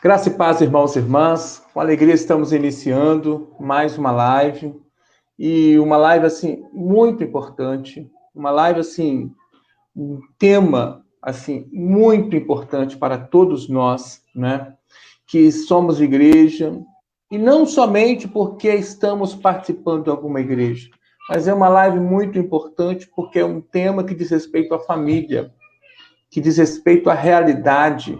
Graça e paz, irmãos e irmãs. Com alegria estamos iniciando mais uma live. E uma live, assim, muito importante. Uma live, assim, um tema, assim, muito importante para todos nós, né? Que somos igreja. E não somente porque estamos participando de alguma igreja, mas é uma live muito importante porque é um tema que diz respeito à família, que diz respeito à realidade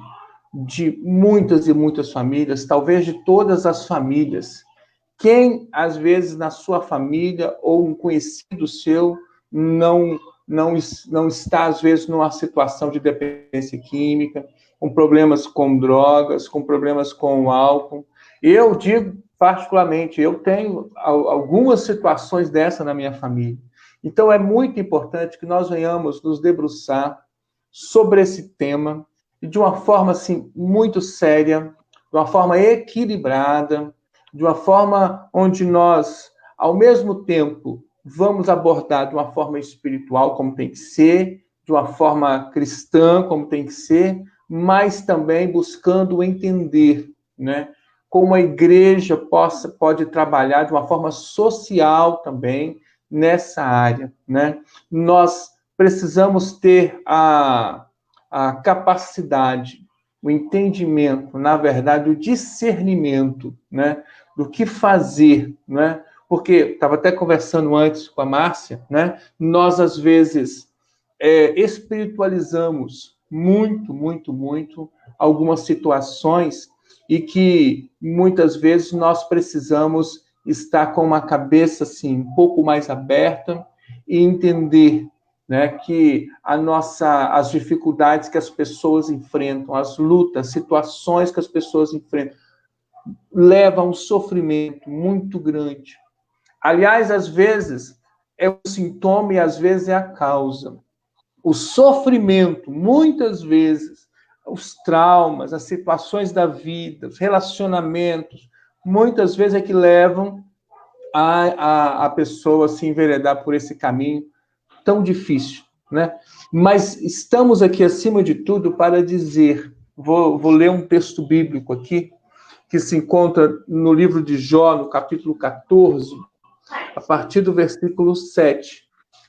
de muitas e muitas famílias, talvez de todas as famílias. Quem, às vezes, na sua família ou um conhecido seu não, não está, às vezes, numa situação de dependência química, com problemas com drogas, com problemas com o álcool. Eu digo, particularmente, eu tenho algumas situações dessa na minha família. Então, é muito importante que nós venhamos nos debruçar sobre esse tema e de uma forma assim muito séria, de uma forma equilibrada, de uma forma onde nós, ao mesmo tempo, vamos abordar de uma forma espiritual, como tem que ser, de uma forma cristã, como tem que ser, mas também buscando entender, né, como a igreja pode trabalhar de uma forma social também nessa área, né? Nós precisamos ter a capacidade, o entendimento, na verdade, o discernimento, né, do que fazer, né? Porque estava até conversando antes com a Márcia, né? Nós às vezes espiritualizamos muito algumas situações e que muitas vezes nós precisamos estar com uma cabeça assim um pouco mais aberta e entender, né, que as dificuldades que as pessoas enfrentam, as lutas, situações que as pessoas enfrentam, levam a um sofrimento muito grande. Aliás, às vezes é o sintoma e às vezes é a causa. O sofrimento, muitas vezes, os traumas, as situações da vida, os relacionamentos, muitas vezes é que levam a pessoa a se enveredar por esse caminho tão difícil, né? Mas estamos aqui, acima de tudo, para dizer, vou ler um texto bíblico aqui, que se encontra no livro de Jó, no capítulo 14, a partir do versículo 7,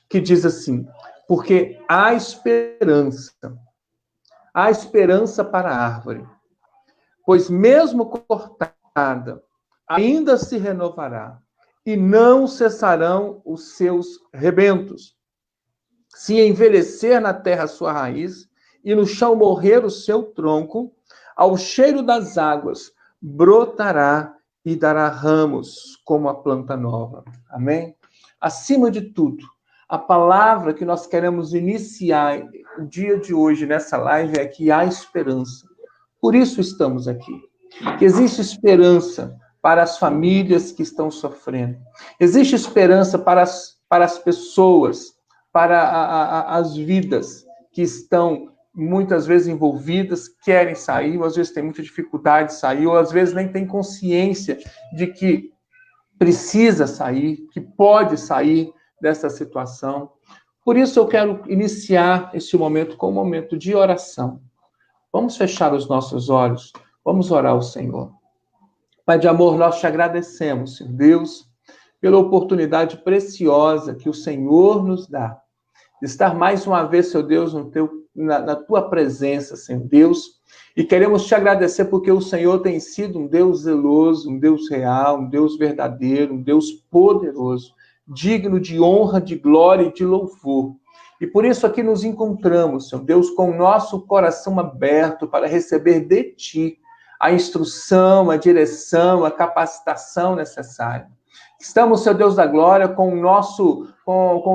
que diz assim: porque há esperança para a árvore, pois mesmo cortada, ainda se renovará, e não cessarão os seus rebentos. Se envelhecer na terra a sua raiz, e no chão morrer o seu tronco, ao cheiro das águas brotará e dará ramos como a planta nova. Amém? Acima de tudo, a palavra que nós queremos iniciar o dia de hoje nessa live é que há esperança. Por isso estamos aqui. Que existe esperança para as famílias que estão sofrendo. Existe esperança para as pessoas, para as vidas que estão muitas vezes envolvidas, querem sair, ou às vezes têm muita dificuldade de sair, ou às vezes nem têm consciência de que precisa sair, que pode sair dessa situação. Por isso eu quero iniciar esse momento com um momento de oração. Vamos fechar os nossos olhos, vamos orar ao Senhor. Pai de amor, nós te agradecemos, Senhor Deus, pela oportunidade preciosa que o Senhor nos dá de estar mais uma vez, Senhor Deus, na tua presença, Senhor Deus, e queremos te agradecer porque o Senhor tem sido um Deus zeloso, um Deus real, um Deus verdadeiro, um Deus poderoso, digno de honra, de glória e de louvor. E por isso aqui nos encontramos, Senhor Deus, com o nosso coração aberto para receber de Ti a instrução, a direção, a capacitação necessária. Estamos, Senhor Deus da glória, com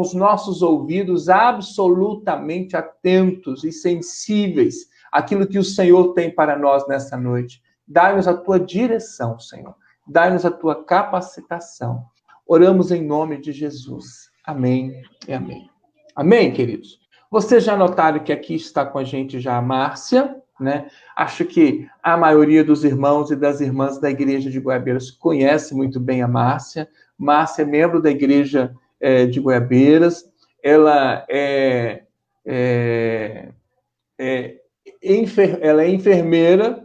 os nossos ouvidos absolutamente atentos e sensíveis àquilo que o Senhor tem para nós nessa noite. Dai-nos a tua direção, Senhor. Dai-nos a tua capacitação. Oramos em nome de Jesus. Amém e amém. Amém, queridos? Vocês já notaram que aqui está com a gente já a Márcia, né? Acho que a maioria dos irmãos e das irmãs da igreja de Goiabeiras conhece muito bem a Márcia. Márcia é membro da igreja de Goiabeiras. Ela ela é enfermeira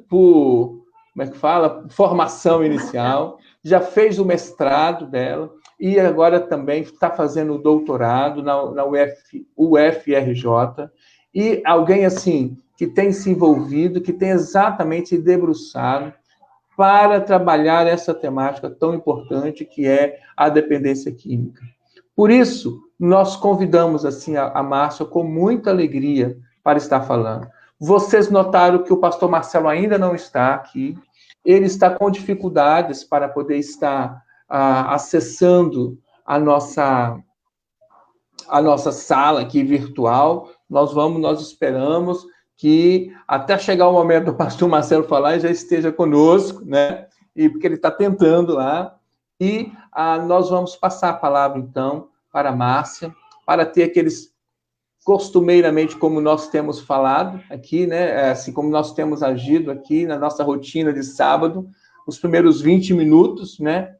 como é que fala? Formação inicial, já fez o mestrado dela e agora também está fazendo o doutorado na UFRJ. E alguém assim que tem se envolvido, que tem exatamente se debruçado para trabalhar essa temática tão importante que é a dependência química. Por isso, nós convidamos assim a Márcia com muita alegria para estar falando. Vocês notaram que o pastor Marcelo ainda não está aqui. Ele está com dificuldades para poder estar acessando a nossa sala aqui virtual. Nós esperamos que até chegar o momento do pastor Marcelo falar, já esteja conosco, né? E porque ele está tentando lá. E nós vamos passar a palavra, então, para a Márcia, para ter aqueles, costumeiramente, como nós temos falado aqui, né? Assim como nós temos agido aqui na nossa rotina de sábado, os primeiros 20 minutos, né?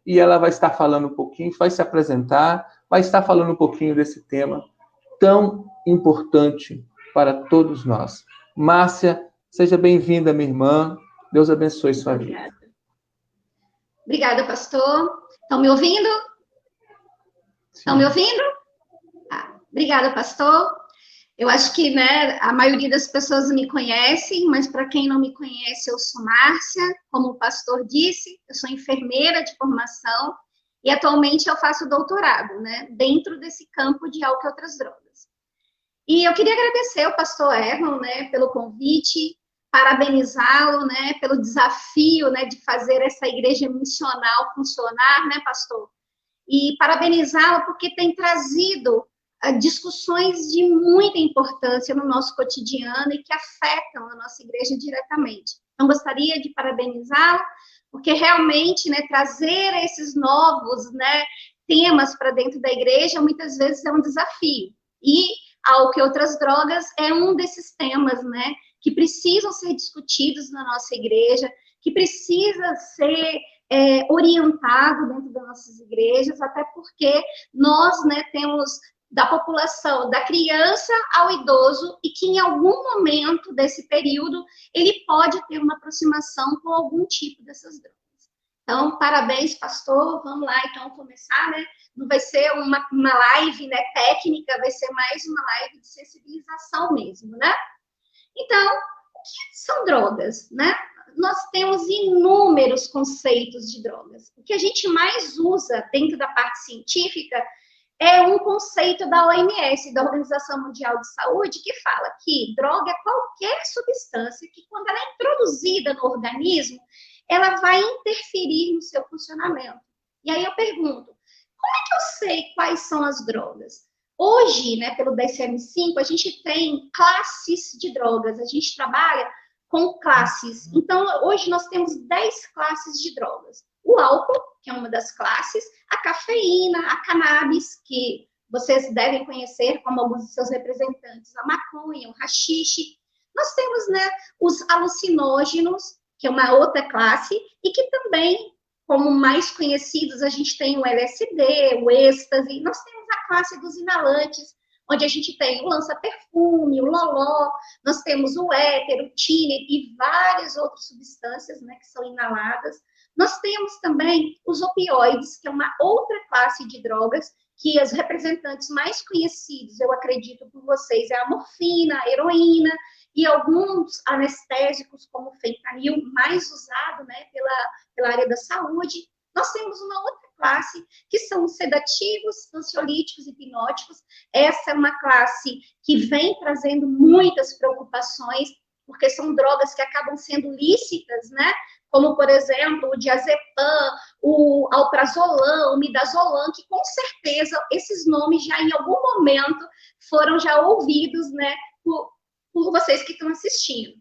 E ela vai estar falando um pouquinho, vai se apresentar, vai estar falando um pouquinho desse tema tão importante para todos nós. Márcia, seja bem-vinda, minha irmã. Deus abençoe sua vida. Obrigada, pastor. Estão me ouvindo? Estão me ouvindo? Obrigada, pastor. Eu acho que, né, a maioria das pessoas me conhecem, mas para quem não me conhece, eu sou Márcia. Como o pastor disse, eu sou enfermeira de formação e atualmente eu faço doutorado, né, dentro desse campo de álcool e outras drogas. E eu queria agradecer ao pastor Erlon, né, pelo convite, parabenizá-lo, né, pelo desafio, né, de fazer essa igreja missional funcionar, né, pastor? E parabenizá-lo porque tem trazido discussões de muita importância no nosso cotidiano e que afetam a nossa igreja diretamente. Então, gostaria de parabenizá-lo, porque realmente, né, trazer esses novos, né, temas para dentro da igreja, muitas vezes é um desafio. E álcool e outras drogas é um desses temas, né, que precisam ser discutidos na nossa igreja, que precisa ser orientado dentro das nossas igrejas, até porque nós, né, temos da população, da criança ao idoso, e que em algum momento desse período ele pode ter uma aproximação com algum tipo dessas drogas. Então, parabéns, pastor. Vamos lá, então, começar, né? Não vai ser uma live, né, técnica, vai ser mais uma live de sensibilização mesmo, né? Então, o que são drogas, né? Nós temos inúmeros conceitos de drogas. O que a gente mais usa dentro da parte científica é um conceito da OMS, da Organização Mundial de Saúde, que fala que droga é qualquer substância que, quando ela é introduzida no organismo, ela vai interferir no seu funcionamento. E aí eu pergunto, como é que eu sei quais são as drogas? Hoje, né, pelo DSM-5, a gente tem classes de drogas, a gente trabalha com classes. Então, hoje nós temos 10 classes de drogas. O álcool, que é uma das classes, a cafeína, a cannabis, que vocês devem conhecer como alguns de seus representantes, a maconha, o haxixe. Nós temos, né, os alucinógenos, que é uma outra classe, e que também, como mais conhecidos, a gente tem o LSD, o êxtase. Nós temos a classe dos inalantes, onde a gente tem o lança-perfume, o loló, nós temos o éter, o tiner e várias outras substâncias, né, que são inaladas. Nós temos também os opioides, que é uma outra classe de drogas, que os representantes mais conhecidos, eu acredito por vocês, é a morfina, a heroína, e alguns anestésicos, como o fentanil, mais usado, né, pela área da saúde. Nós temos uma outra classe, que são os sedativos, ansiolíticos e hipnóticos. Essa é uma classe que vem trazendo muitas preocupações, porque são drogas que acabam sendo lícitas, né? Como, por exemplo, o diazepam, o alprazolam, o midazolam, que com certeza esses nomes já em algum momento foram já ouvidos, né, por vocês que estão assistindo.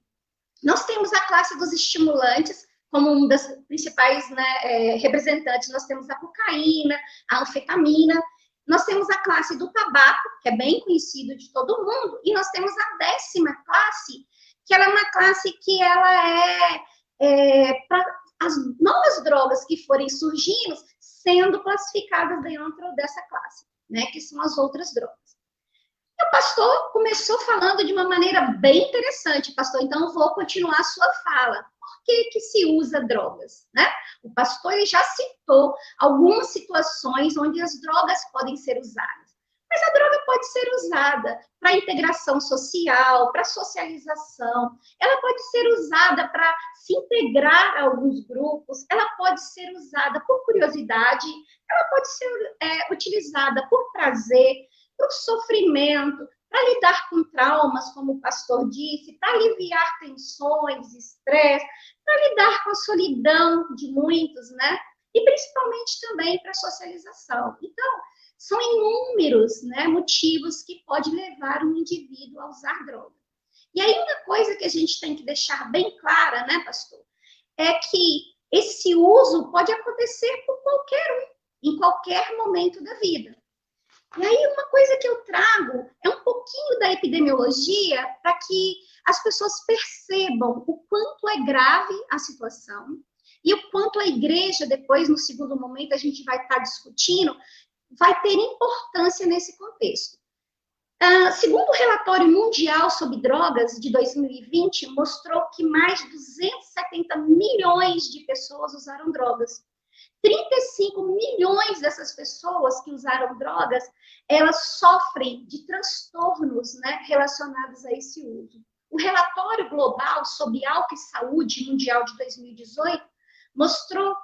Nós temos a classe dos estimulantes, como uma das principais, né, representantes, nós temos a cocaína, a anfetamina, nós temos a classe do tabaco, que é bem conhecido de todo mundo, e nós temos a 10ª classe, que ela é uma classe que ela para as novas drogas que forem surgindo, sendo classificadas dentro dessa classe, né, que são as outras drogas. E o pastor começou falando de uma maneira bem interessante, pastor, então eu vou continuar a sua fala. Por que se usa drogas, né? O pastor ele já citou algumas situações onde as drogas podem ser usadas. Mas a droga pode ser usada para integração social, para socialização, ela pode ser usada para se integrar a alguns grupos, ela pode ser usada por curiosidade, ela pode ser utilizada por prazer, por sofrimento, para lidar com traumas, como o pastor disse, para aliviar tensões, estresse, para lidar com a solidão de muitos, né? E principalmente também para socialização. Então, são inúmeros, né, motivos que podem levar um indivíduo a usar droga. E aí uma coisa que a gente tem que deixar bem clara, né, pastor, é que esse uso pode acontecer por qualquer um, em qualquer momento da vida. E aí uma coisa que eu trago é um pouquinho da epidemiologia para que as pessoas percebam o quanto é grave a situação e o quanto a igreja, depois, no segundo momento, a gente vai estar discutindo, vai ter importância nesse contexto. Segundo o relatório mundial sobre drogas de 2020, mostrou que mais de 270 milhões de pessoas usaram drogas. 35 milhões dessas pessoas que usaram drogas, elas sofrem de transtornos, né, relacionados a esse uso. O relatório global sobre álcool e saúde mundial de 2018 mostrou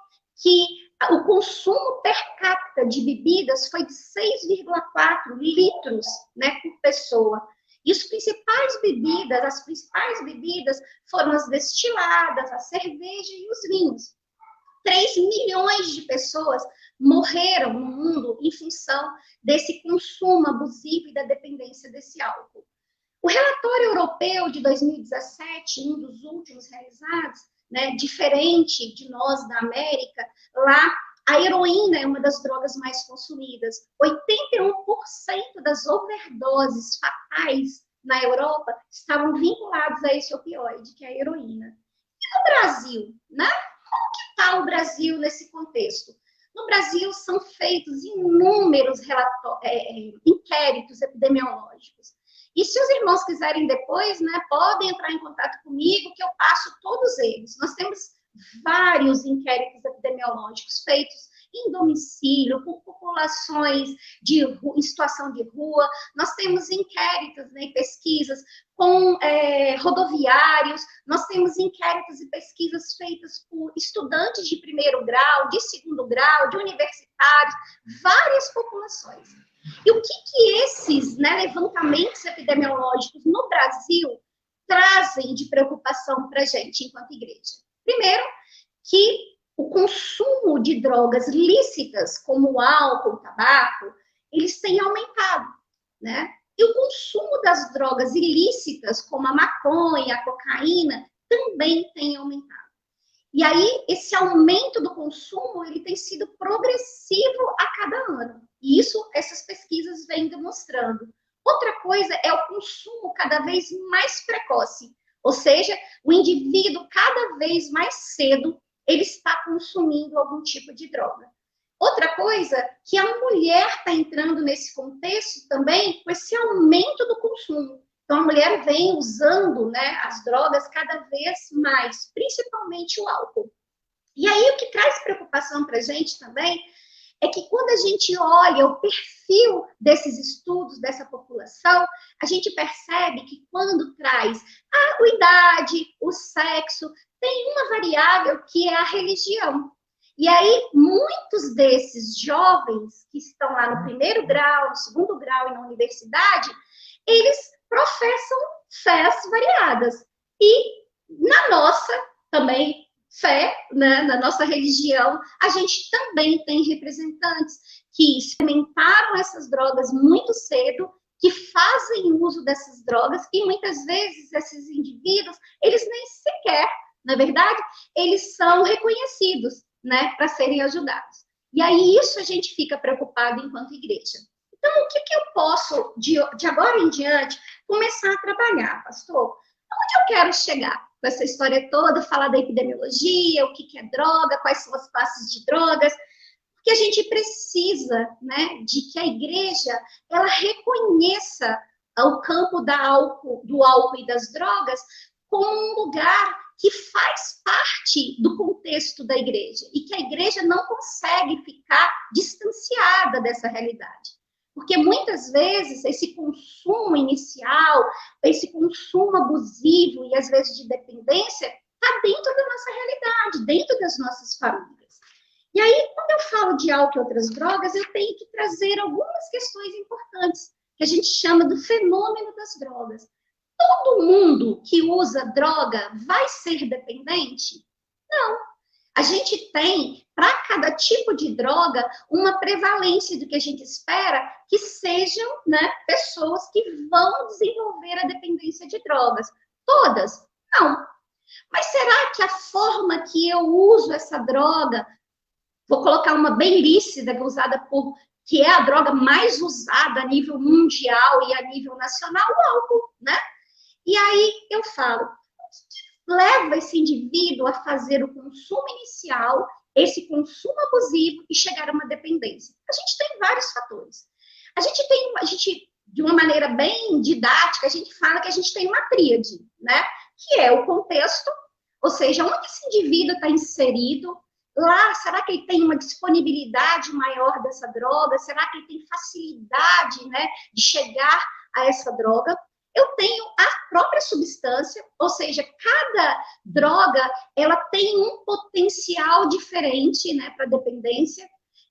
que o consumo per capita de bebidas foi de 6,4 litros, né, por pessoa. E as principais bebidas foram as destiladas, a cerveja e os vinhos. 3 milhões de pessoas morreram no mundo em função desse consumo abusivo e da dependência desse álcool. O relatório europeu de 2017, um dos últimos realizados, né, diferente de nós da América, lá a heroína é uma das drogas mais consumidas. 81% das overdoses fatais na Europa estavam vinculados a esse opioide, que é a heroína. E no Brasil, né? Como que está o Brasil nesse contexto? No Brasil são feitos inúmeros inquéritos epidemiológicos. E se os irmãos quiserem depois, né, podem entrar em contato comigo, que eu passo todos eles. Nós temos vários inquéritos epidemiológicos feitos em domicílio, por populações em situação de rua. Nós temos inquéritos, né, e pesquisas com rodoviários, nós temos inquéritos e pesquisas feitas por estudantes de primeiro grau, de segundo grau, de universitários, várias populações. E o que esses, né, levantamentos epidemiológicos no Brasil trazem de preocupação para a gente, enquanto igreja? Primeiro, que o consumo de drogas lícitas, como o álcool, o tabaco, eles têm aumentado, né? E o consumo das drogas ilícitas, como a maconha, a cocaína, também tem aumentado. E aí, esse aumento do consumo, ele tem sido progressivo a cada ano. E isso, essas pesquisas vêm demonstrando. Outra coisa é o consumo cada vez mais precoce. Ou seja, o indivíduo cada vez mais cedo, ele está consumindo algum tipo de droga. Outra coisa, que a mulher está entrando nesse contexto também com esse aumento do consumo. Então, a mulher vem usando, né, as drogas cada vez mais, principalmente o álcool. E aí, o que traz preocupação para a gente também é que quando a gente olha o perfil desses estudos, dessa população, a gente percebe que quando traz a idade, o sexo, tem uma variável que é a religião. E aí, muitos desses jovens que estão lá no primeiro grau, no segundo grau e na universidade, eles professam fés variadas. E na nossa também fé, né, na nossa religião, a gente também tem representantes que experimentaram essas drogas muito cedo, que fazem uso dessas drogas, e muitas vezes esses indivíduos, eles nem sequer, na verdade, eles são reconhecidos, né, para serem ajudados. E aí isso a gente fica preocupado enquanto igreja. Então, o que eu posso, de agora em diante, começar a trabalhar, pastor? Onde eu quero chegar com essa história toda, falar da epidemiologia, o que é droga, quais são as classes de drogas, porque a gente precisa, né, de que a igreja, ela reconheça o campo do álcool e das drogas como um lugar que faz parte parte do contexto da igreja e que a igreja não consegue ficar distanciada dessa realidade. Porque muitas vezes esse consumo inicial, esse consumo abusivo e às vezes de dependência está dentro da nossa realidade, dentro das nossas famílias. E aí, quando eu falo de álcool e outras drogas, eu tenho que trazer algumas questões importantes, que a gente chama do fenômeno das drogas. Todo mundo que usa droga vai ser dependente? Não. A gente tem, para cada tipo de droga, uma prevalência do que a gente espera que sejam, né, pessoas que vão desenvolver a dependência de drogas. Todas? Não. Mas será que a forma que eu uso essa droga, vou colocar uma bem lícita, que é a droga mais usada a nível mundial e a nível nacional, o álcool, né? E aí eu falo, o que leva esse indivíduo a fazer o consumo inicial, esse consumo abusivo e chegar a uma dependência? A gente tem vários fatores. A gente, de uma maneira bem didática, a gente fala que a gente tem uma tríade, né? Que é o contexto, ou seja, onde esse indivíduo está inserido. Lá, será que ele tem uma disponibilidade maior dessa droga? Será que ele tem facilidade, né, de chegar a essa droga? Eu tenho a própria substância, ou seja, cada droga ela tem um potencial diferente, né, para dependência.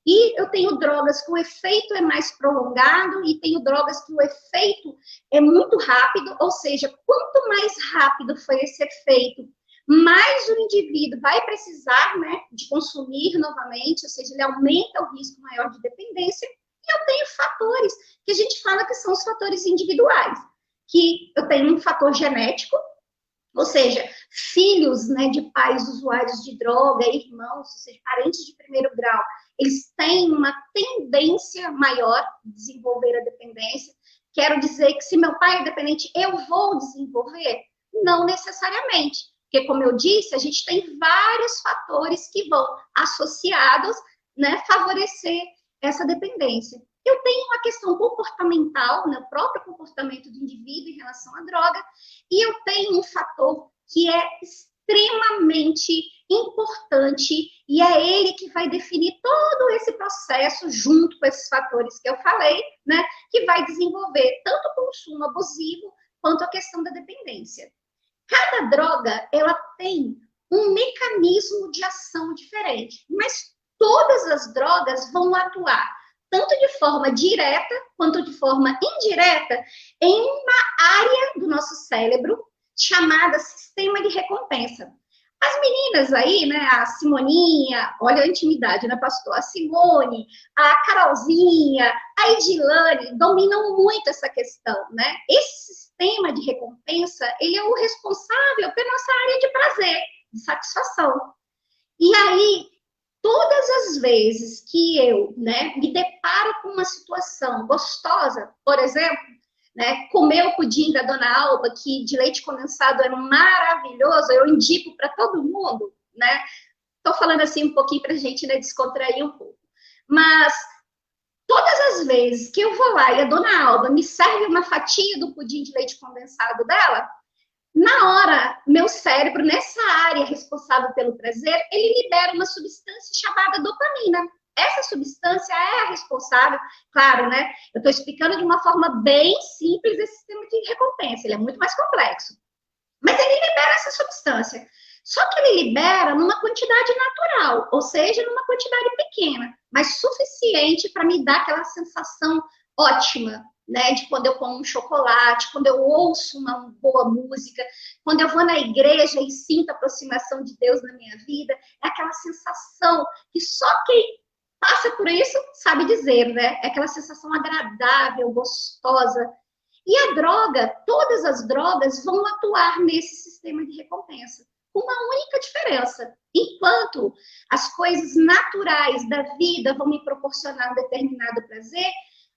E eu tenho drogas que o efeito é mais prolongado e tenho drogas que o efeito é muito rápido, ou seja, quanto mais rápido foi esse efeito, mais o indivíduo vai precisar, né, de consumir novamente, ou seja, ele aumenta o risco maior de dependência. E eu tenho fatores que a gente fala que são os fatores individuais, que eu tenho um fator genético, ou seja, filhos, né, de pais usuários de droga, irmãos, ou seja, parentes de primeiro grau, eles têm uma tendência maior de desenvolver a dependência. Quero dizer que se meu pai é dependente, eu vou desenvolver? Não necessariamente. Porque, como eu disse, a gente tem vários fatores que vão, associados, né, favorecer essa dependência. Eu tenho uma questão comportamental, né, o próprio comportamento do indivíduo em relação à droga, e eu tenho um fator que é extremamente importante, e é ele que vai definir todo esse processo, junto com esses fatores que eu falei, né, que vai desenvolver tanto o consumo abusivo, quanto a questão da dependência. Cada droga, ela tem um mecanismo de ação diferente, mas todas as drogas vão atuar tanto de forma direta quanto de forma indireta em uma área do nosso cérebro chamada sistema de recompensa. As meninas aí, né, a Simoninha, olha a intimidade, né, pastor? A Simone, a Carolzinha, a Edilane dominam muito essa questão, né? Esse sistema de recompensa, ele é o responsável pela nossa área de prazer, de satisfação. E aí, todas as vezes que eu, né, me deparo com uma situação gostosa, por exemplo, né, comer o pudim da Dona Alba, que de leite condensado é maravilhoso, eu indico para todo mundo, né? Estou falando assim um pouquinho para a gente, né, descontrair um pouco. Mas todas as vezes que eu vou lá e a Dona Alba me serve uma fatia do pudim de leite condensado dela, na hora, meu cérebro, nessa área responsável pelo prazer, ele libera uma substância chamada dopamina. Essa substância é a responsável, claro, né? Eu estou explicando de uma forma bem simples esse sistema de recompensa, ele é muito mais complexo. Mas ele libera essa substância. Só que ele libera numa quantidade natural, ou seja, numa quantidade pequena, mas suficiente para me dar aquela sensação ótima, né, de quando eu como um chocolate, quando eu ouço uma boa música, quando eu vou na igreja e sinto a aproximação de Deus na minha vida, é aquela sensação que só quem passa por isso sabe dizer, né? É aquela sensação agradável, gostosa. E a droga, todas as drogas vão atuar nesse sistema de recompensa, com uma única diferença. Enquanto as coisas naturais da vida vão me proporcionar um determinado prazer,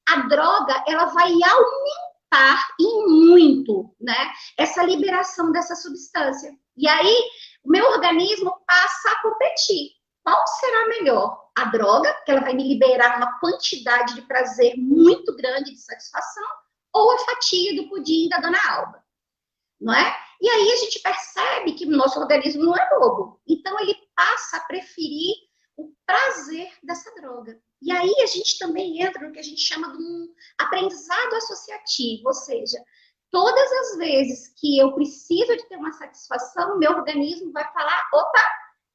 a droga, ela vai aumentar em muito, né, essa liberação dessa substância. E aí, o meu organismo passa a competir. Qual será melhor? A droga, que ela vai me liberar uma quantidade de prazer muito grande, de satisfação, ou a fatia do pudim da Dona Alba, não é? E aí a gente percebe que nosso organismo não é bobo. Então, ele passa a preferir o prazer dessa droga. E aí, a gente também entra no que a gente chama de um aprendizado associativo, ou seja, todas as vezes que eu preciso de ter uma satisfação, meu organismo vai falar, opa,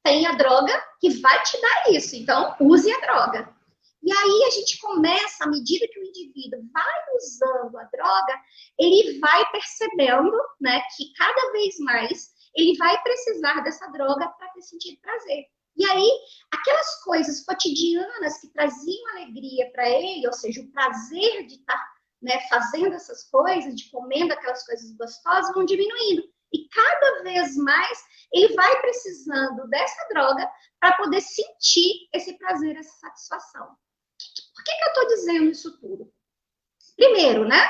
tem a droga que vai te dar isso, então use a droga. E aí a gente começa, à medida que o indivíduo vai usando a droga, ele vai percebendo, né, que cada vez mais ele vai precisar dessa droga para ter sentido prazer. E aí, aquelas coisas cotidianas que traziam alegria para ele, ou seja, o prazer de estar, né, fazendo essas coisas, de comendo aquelas coisas gostosas, vão diminuindo. E cada vez mais ele vai precisando dessa droga para poder sentir esse prazer, essa satisfação. Por que eu estou dizendo isso tudo? Primeiro, né?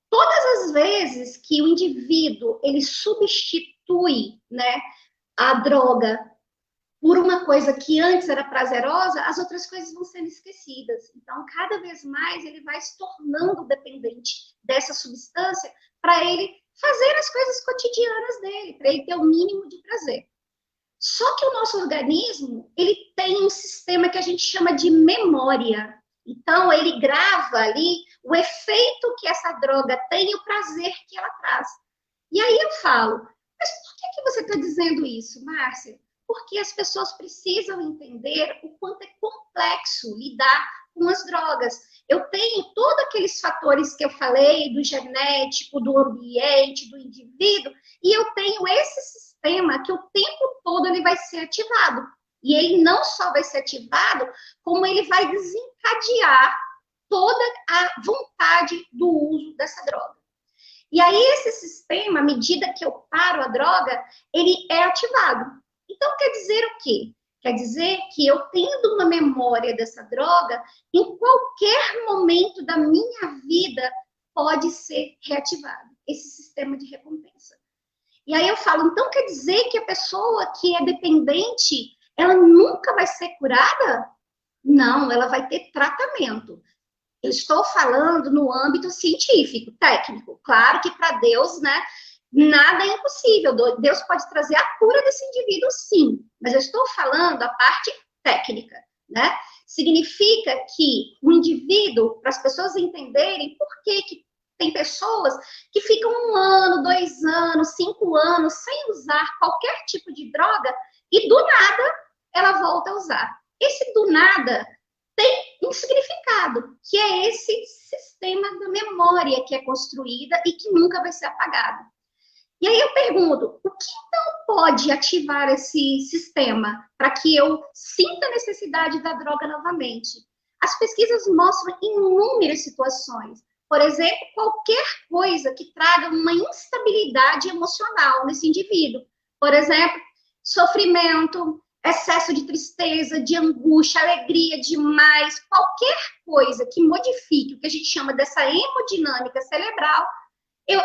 Todas as vezes que o indivíduo ele substitui, né, a droga por uma coisa que antes era prazerosa, as outras coisas vão sendo esquecidas. Então, cada vez mais ele vai se tornando dependente dessa substância para ele fazer as coisas cotidianas dele, para ele ter o mínimo de prazer. Só que o nosso organismo, ele tem um sistema que a gente chama de memória. Então, ele grava ali o efeito que essa droga tem e o prazer que ela traz. E aí eu falo, mas por que você está dizendo isso, Márcia? Porque as pessoas precisam entender o quanto é complexo lidar com as drogas. Eu tenho todos aqueles fatores que eu falei, do genético, do ambiente, do indivíduo, e eu tenho esse sistema que o tempo todo ele vai ser ativado. E ele não só vai ser ativado, como ele vai desencadear toda a vontade do uso dessa droga. E aí esse sistema, à medida que eu paro a droga, ele é ativado. Então, quer dizer o quê? Quer dizer que eu tendo uma memória dessa droga, em qualquer momento da minha vida pode ser reativado esse sistema de recompensa. E aí eu falo, então quer dizer que a pessoa que é dependente, ela nunca vai ser curada? Não, ela vai ter tratamento. Eu estou falando no âmbito científico, técnico. Claro que para Deus, né, nada é impossível. Deus pode trazer a cura desse indivíduo, sim. Mas eu estou falando a parte técnica, né? Significa que o indivíduo, para as pessoas entenderem por que tem pessoas que ficam 1 ano, 2 anos, 5 anos sem usar qualquer tipo de droga e do nada ela volta a usar. Esse do nada tem um significado, que é esse sistema da memória que é construída e que nunca vai ser apagado. E aí eu pergunto, o que não pode ativar esse sistema para que eu sinta a necessidade da droga novamente? As pesquisas mostram inúmeras situações. Por exemplo, qualquer coisa que traga uma instabilidade emocional nesse indivíduo. Por exemplo, sofrimento, excesso de tristeza, de angústia, alegria demais, qualquer coisa que modifique o que a gente chama dessa hemodinâmica cerebral,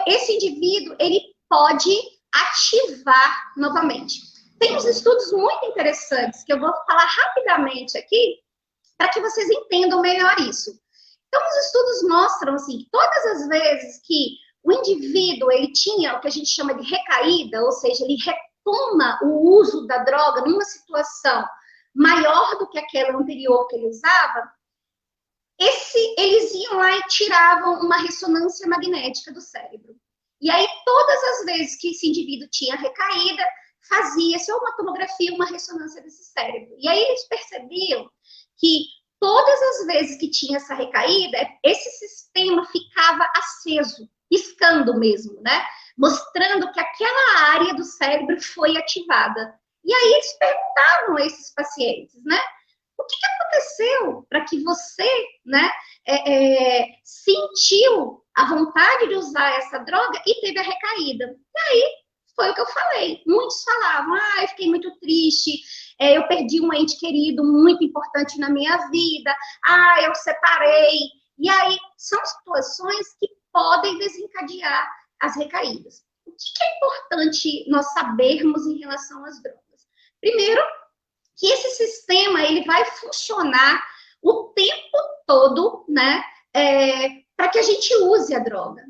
esse indivíduo, ele pode ativar novamente. Tem uns estudos muito interessantes que eu vou falar rapidamente aqui para que vocês entendam melhor isso. Então, os estudos mostram assim, que todas as vezes que o indivíduo ele tinha o que a gente chama de recaída, ou seja, ele retoma o uso da droga numa situação maior do que aquela anterior que ele usava, eles iam lá e tiravam uma ressonância magnética do cérebro. E aí, todas as vezes que esse indivíduo tinha recaída, fazia-se ou uma tomografia ou uma ressonância desse cérebro. E aí eles percebiam que todas as vezes que tinha essa recaída, esse sistema ficava aceso, piscando mesmo, né? Mostrando que aquela área do cérebro foi ativada. E aí eles perguntavam a esses pacientes, né? O que aconteceu para que você, né, sentiu a vontade de usar essa droga e teve a recaída? E aí foi o que eu falei. Muitos falavam, eu fiquei muito triste, eu perdi um ente querido muito importante na minha vida, eu separei. E aí são situações que podem desencadear as recaídas. O que é importante nós sabermos em relação às drogas? Primeiro, que esse sistema ele vai funcionar o tempo todo, né, para que a gente use a droga.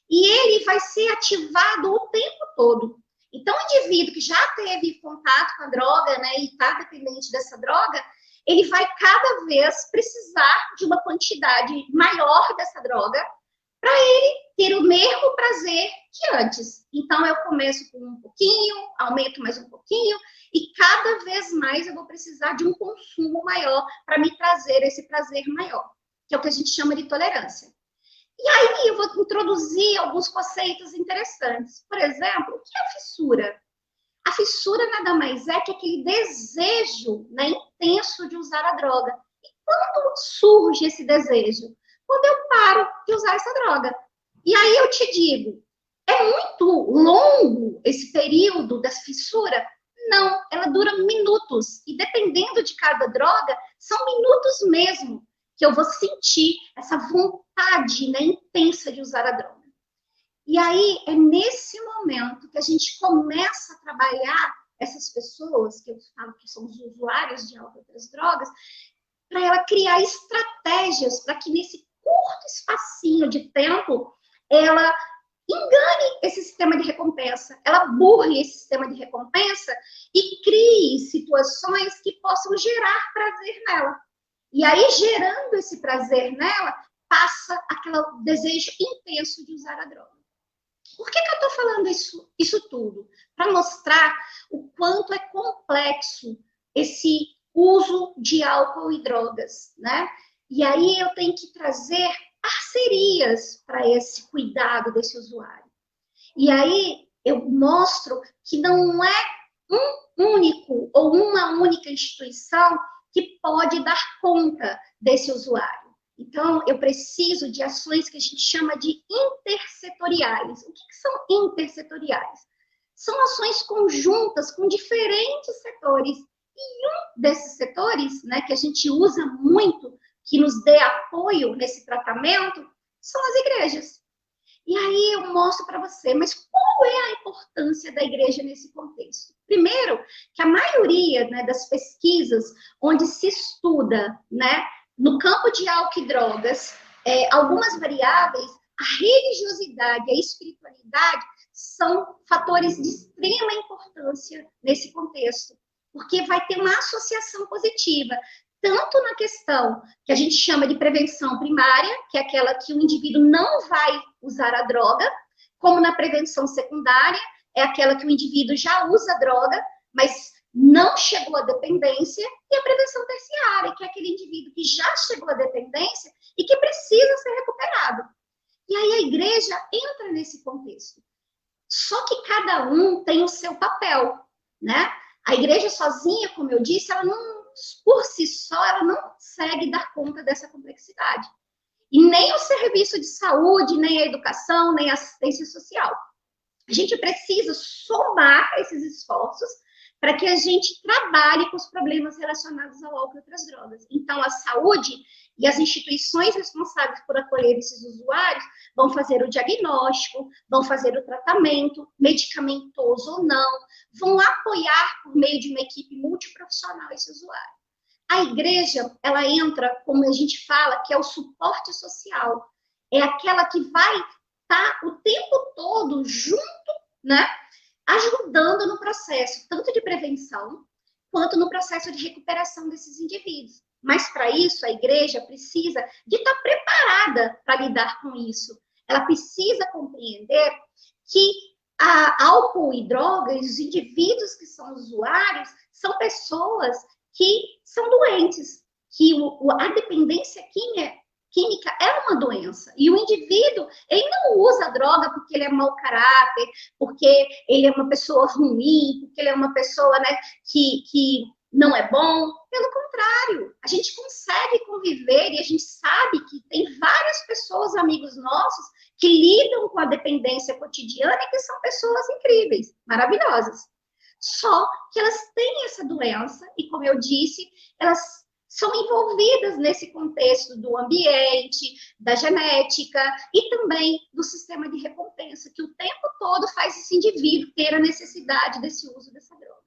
E ele vai ser ativado o tempo todo. Então, o indivíduo que já teve contato com a droga, né, e está dependente dessa droga, ele vai cada vez precisar de uma quantidade maior dessa droga para ele ter o mesmo prazer que antes. Então, eu começo com um pouquinho, aumento mais um pouquinho, e cada vez mais eu vou precisar de um consumo maior para me trazer esse prazer maior, que é o que a gente chama de tolerância. E aí eu vou introduzir alguns conceitos interessantes. Por exemplo, o que é a fissura? A fissura nada mais é que aquele desejo, né, intenso de usar a droga. E quando surge esse desejo? Quando eu paro de usar essa droga. E aí eu te digo, é muito longo esse período da fissura? Não, ela dura minutos. E dependendo de cada droga, são minutos mesmo que eu vou sentir essa vontade, né, intensa de usar a droga. E aí é nesse momento que a gente começa a trabalhar essas pessoas, que eu falo que são os usuários de outras drogas, para ela criar estratégias para que nesse curto espacinho de tempo ela engane esse sistema de recompensa, ela burle esse sistema de recompensa e crie situações que possam gerar prazer nela. E aí, gerando esse prazer nela, passa aquele desejo intenso de usar a droga. Por que eu estou falando isso tudo? Para mostrar o quanto é complexo esse uso de álcool e drogas, né? E aí eu tenho que trazer parcerias para esse cuidado desse usuário. E aí eu mostro que não é um único ou uma única instituição que pode dar conta desse usuário. Então, eu preciso de ações que a gente chama de intersetoriais. O que são intersetoriais? São ações conjuntas com diferentes setores. E um desses setores, né, que a gente usa muito, que nos dê apoio nesse tratamento, são as igrejas. E aí eu mostro para você, mas qual é a importância da igreja nesse contexto? Primeiro, que a maioria, né, das pesquisas onde se estuda, né, no campo de álcool e drogas, algumas variáveis, a religiosidade e a espiritualidade são fatores de extrema importância nesse contexto, porque vai ter uma associação positiva, tanto na questão que a gente chama de prevenção primária, que é aquela que o indivíduo não vai usar a droga, como na prevenção secundária, é aquela que o indivíduo já usa a droga, mas não chegou à dependência, e a prevenção terciária, que é aquele indivíduo que já chegou à dependência e que precisa ser recuperado. E aí a igreja entra nesse contexto. Só que cada um tem o seu papel, né? A igreja sozinha, como eu disse, ela não, por si só, ela não consegue dar conta dessa complexidade. E nem o serviço de saúde, nem a educação, nem a assistência social. A gente precisa somar esses esforços para que a gente trabalhe com os problemas relacionados ao álcool e outras drogas. Então, a saúde e as instituições responsáveis por acolher esses usuários vão fazer o diagnóstico, vão fazer o tratamento, medicamentoso ou não, vão apoiar por meio de uma equipe multiprofissional esse usuário. A igreja, ela entra, como a gente fala, que é o suporte social. É aquela que vai estar o tempo todo junto, né? Ajudando no processo, tanto de prevenção, quanto no processo de recuperação desses indivíduos. Mas, para isso, a igreja precisa de estar preparada para lidar com isso. Ela precisa compreender que álcool e drogas, os indivíduos que são usuários, são pessoas que são doentes, que a dependência química é uma doença. E o indivíduo, ele não usa droga porque ele é mau caráter, porque ele é uma pessoa ruim, porque ele é uma pessoa, né, que não é bom. Pelo contrário, a gente consegue conviver e a gente sabe que tem várias pessoas, amigos nossos, que lidam com a dependência cotidiana e que são pessoas incríveis, maravilhosas. Só que elas têm essa doença e, como eu disse, elas são envolvidas nesse contexto do ambiente, da genética e também do sistema de recompensa, que o tempo todo faz esse indivíduo ter a necessidade desse uso dessa droga.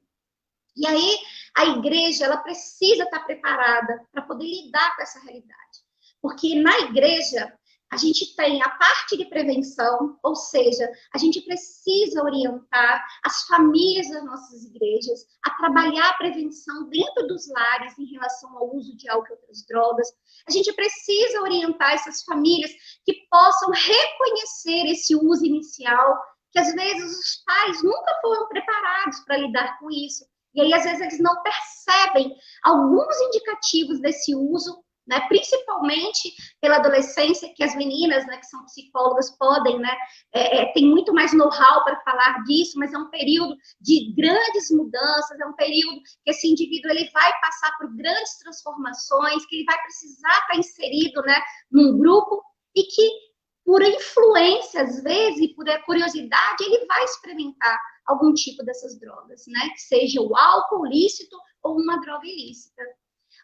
E aí, a igreja, ela precisa estar preparada para poder lidar com essa realidade. Porque na igreja, a gente tem a parte de prevenção, ou seja, a gente precisa orientar as famílias das nossas igrejas a trabalhar a prevenção dentro dos lares em relação ao uso de álcool e outras drogas. A gente precisa orientar essas famílias que possam reconhecer esse uso inicial, que às vezes os pais nunca foram preparados para lidar com isso. E aí, às vezes, eles não percebem alguns indicativos desse uso, né, principalmente pela adolescência, que as meninas, né, que são psicólogas, podem, né, tem muito mais know-how para falar disso, mas é um período de grandes mudanças, é um período que esse indivíduo ele vai passar por grandes transformações, que ele vai precisar estar inserido, né, num grupo, e que, por influência, às vezes, e por curiosidade, ele vai experimentar algum tipo dessas drogas, né, que seja o álcool lícito ou uma droga ilícita.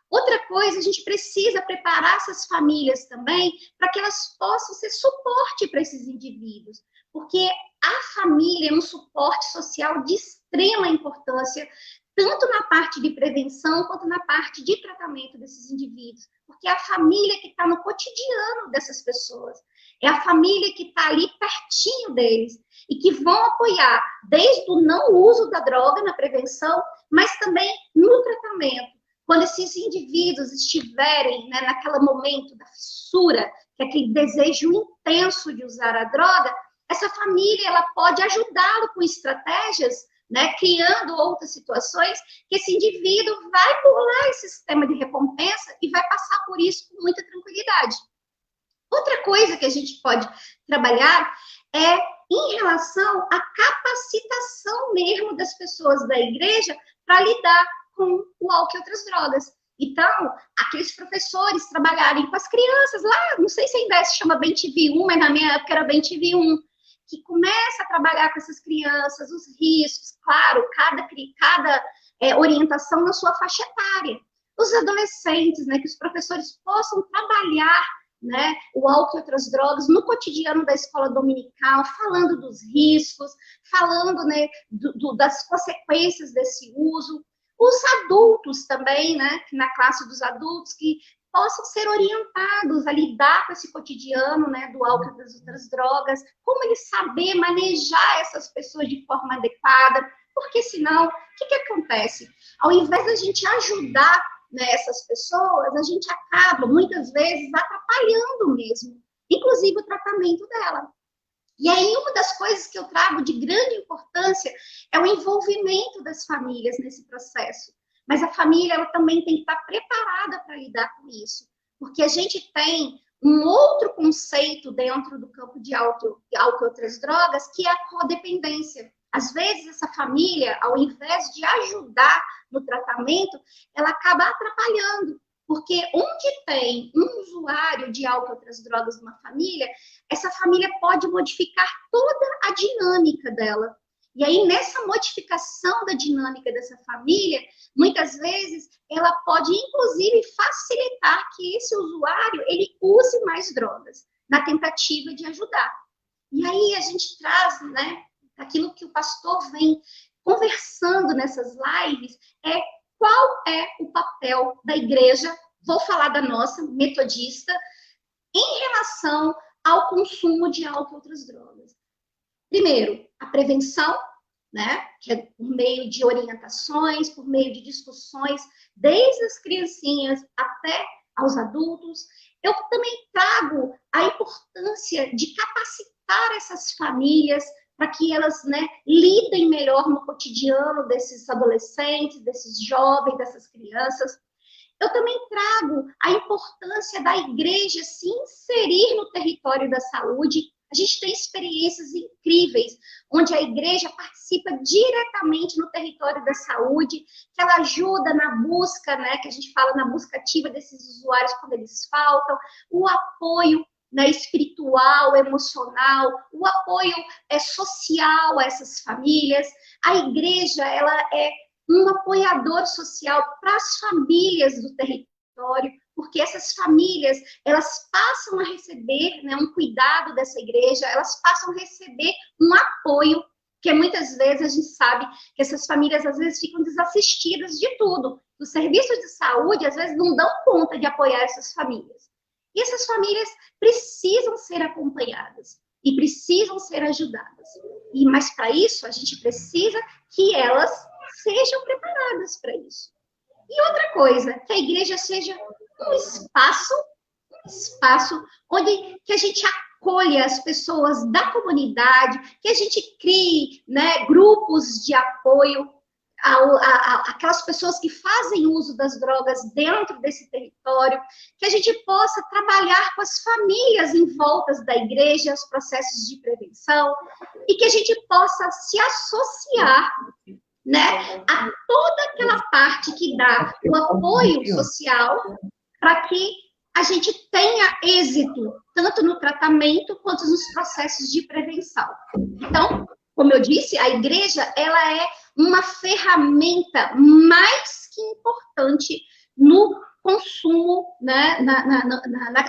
Outra coisa, a gente precisa preparar essas famílias também para que elas possam ser suporte para esses indivíduos, porque a família é um suporte social de extrema importância, tanto na parte de prevenção quanto na parte de tratamento desses indivíduos, porque é a família que está no cotidiano dessas pessoas, é a família que está ali pertinho deles e que vão apoiar desde o não uso da droga na prevenção, mas também no tratamento. Quando esses indivíduos estiverem, né, naquele momento da fissura, que é aquele desejo intenso de usar a droga, essa família ela pode ajudá-lo com estratégias, né, criando outras situações, que esse indivíduo vai pular esse sistema de recompensa e vai passar por isso com muita tranquilidade. Outra coisa que a gente pode trabalhar é em relação à capacitação mesmo das pessoas da igreja para lidar com o álcool e outras drogas. Então, aqueles professores trabalharem com as crianças lá, não sei se ainda se chama BenTV1, mas na minha época era BenTV1, que começa a trabalhar com essas crianças, os riscos, claro, cada orientação na sua faixa etária. Os adolescentes, né, que os professores possam trabalhar, né, o álcool e outras drogas no cotidiano da escola dominical, falando dos riscos, falando, né, das consequências desse uso. Os adultos também, né, na classe dos adultos, que possam ser orientados a lidar com esse cotidiano, né, do álcool e das outras drogas, como eles saber manejar essas pessoas de forma adequada, porque senão, o que acontece? Ao invés da gente ajudar, né, essas pessoas, a gente acaba, muitas vezes, atrapalhando mesmo, inclusive o tratamento dela. E aí, uma das coisas que eu trago de grande importância é o envolvimento das famílias nesse processo. Mas a família, ela também tem que estar preparada para lidar com isso. Porque a gente tem um outro conceito dentro do campo de álcool e outras drogas, que é a codependência. Às vezes, essa família, ao invés de ajudar no tratamento, ela acaba atrapalhando. Porque onde tem um usuário de álcool e outras drogas numa família, essa família pode modificar toda a dinâmica dela. E aí, nessa modificação da dinâmica dessa família, muitas vezes, ela pode, inclusive, facilitar que esse usuário, ele use mais drogas, na tentativa de ajudar. E aí, a gente traz, né, aquilo que o pastor vem conversando nessas lives, qual é o papel da igreja, vou falar da nossa, metodista, em relação ao consumo de álcool e outras drogas. Primeiro, a prevenção, né, que é por meio de orientações, por meio de discussões, desde as criancinhas até aos adultos. Eu também trago a importância de capacitar essas famílias para que elas, né, lidem melhor no cotidiano desses adolescentes, desses jovens, dessas crianças. Eu também trago a importância da igreja se inserir no território da saúde. A gente tem experiências incríveis, onde a igreja participa diretamente no território da saúde, que ela ajuda na busca, né, que a gente fala na busca ativa desses usuários quando eles faltam, o apoio, né, espiritual, emocional, o apoio social a essas famílias. A igreja, ela é um apoiador social para as famílias do território, porque essas famílias, elas passam a receber, né, um cuidado dessa igreja, elas passam a receber um apoio, porque muitas vezes a gente sabe que essas famílias, às vezes, ficam desassistidas de tudo. Os serviços de saúde, às vezes, não dão conta de apoiar essas famílias. E essas famílias precisam ser acompanhadas e precisam ser ajudadas. Mas para isso, a gente precisa que elas sejam preparadas para isso. E outra coisa, que a igreja seja um espaço onde que a gente acolha as pessoas da comunidade, que a gente crie, né, grupos de apoio aquelas pessoas que fazem uso das drogas dentro desse território, que a gente possa trabalhar com as famílias em volta da igreja, os processos de prevenção, e que a gente possa se associar, né, a toda aquela parte que dá o apoio social para que a gente tenha êxito, tanto no tratamento quanto nos processos de prevenção. Então, como eu disse, a igreja, ela é uma ferramenta mais que importante no consumo, né,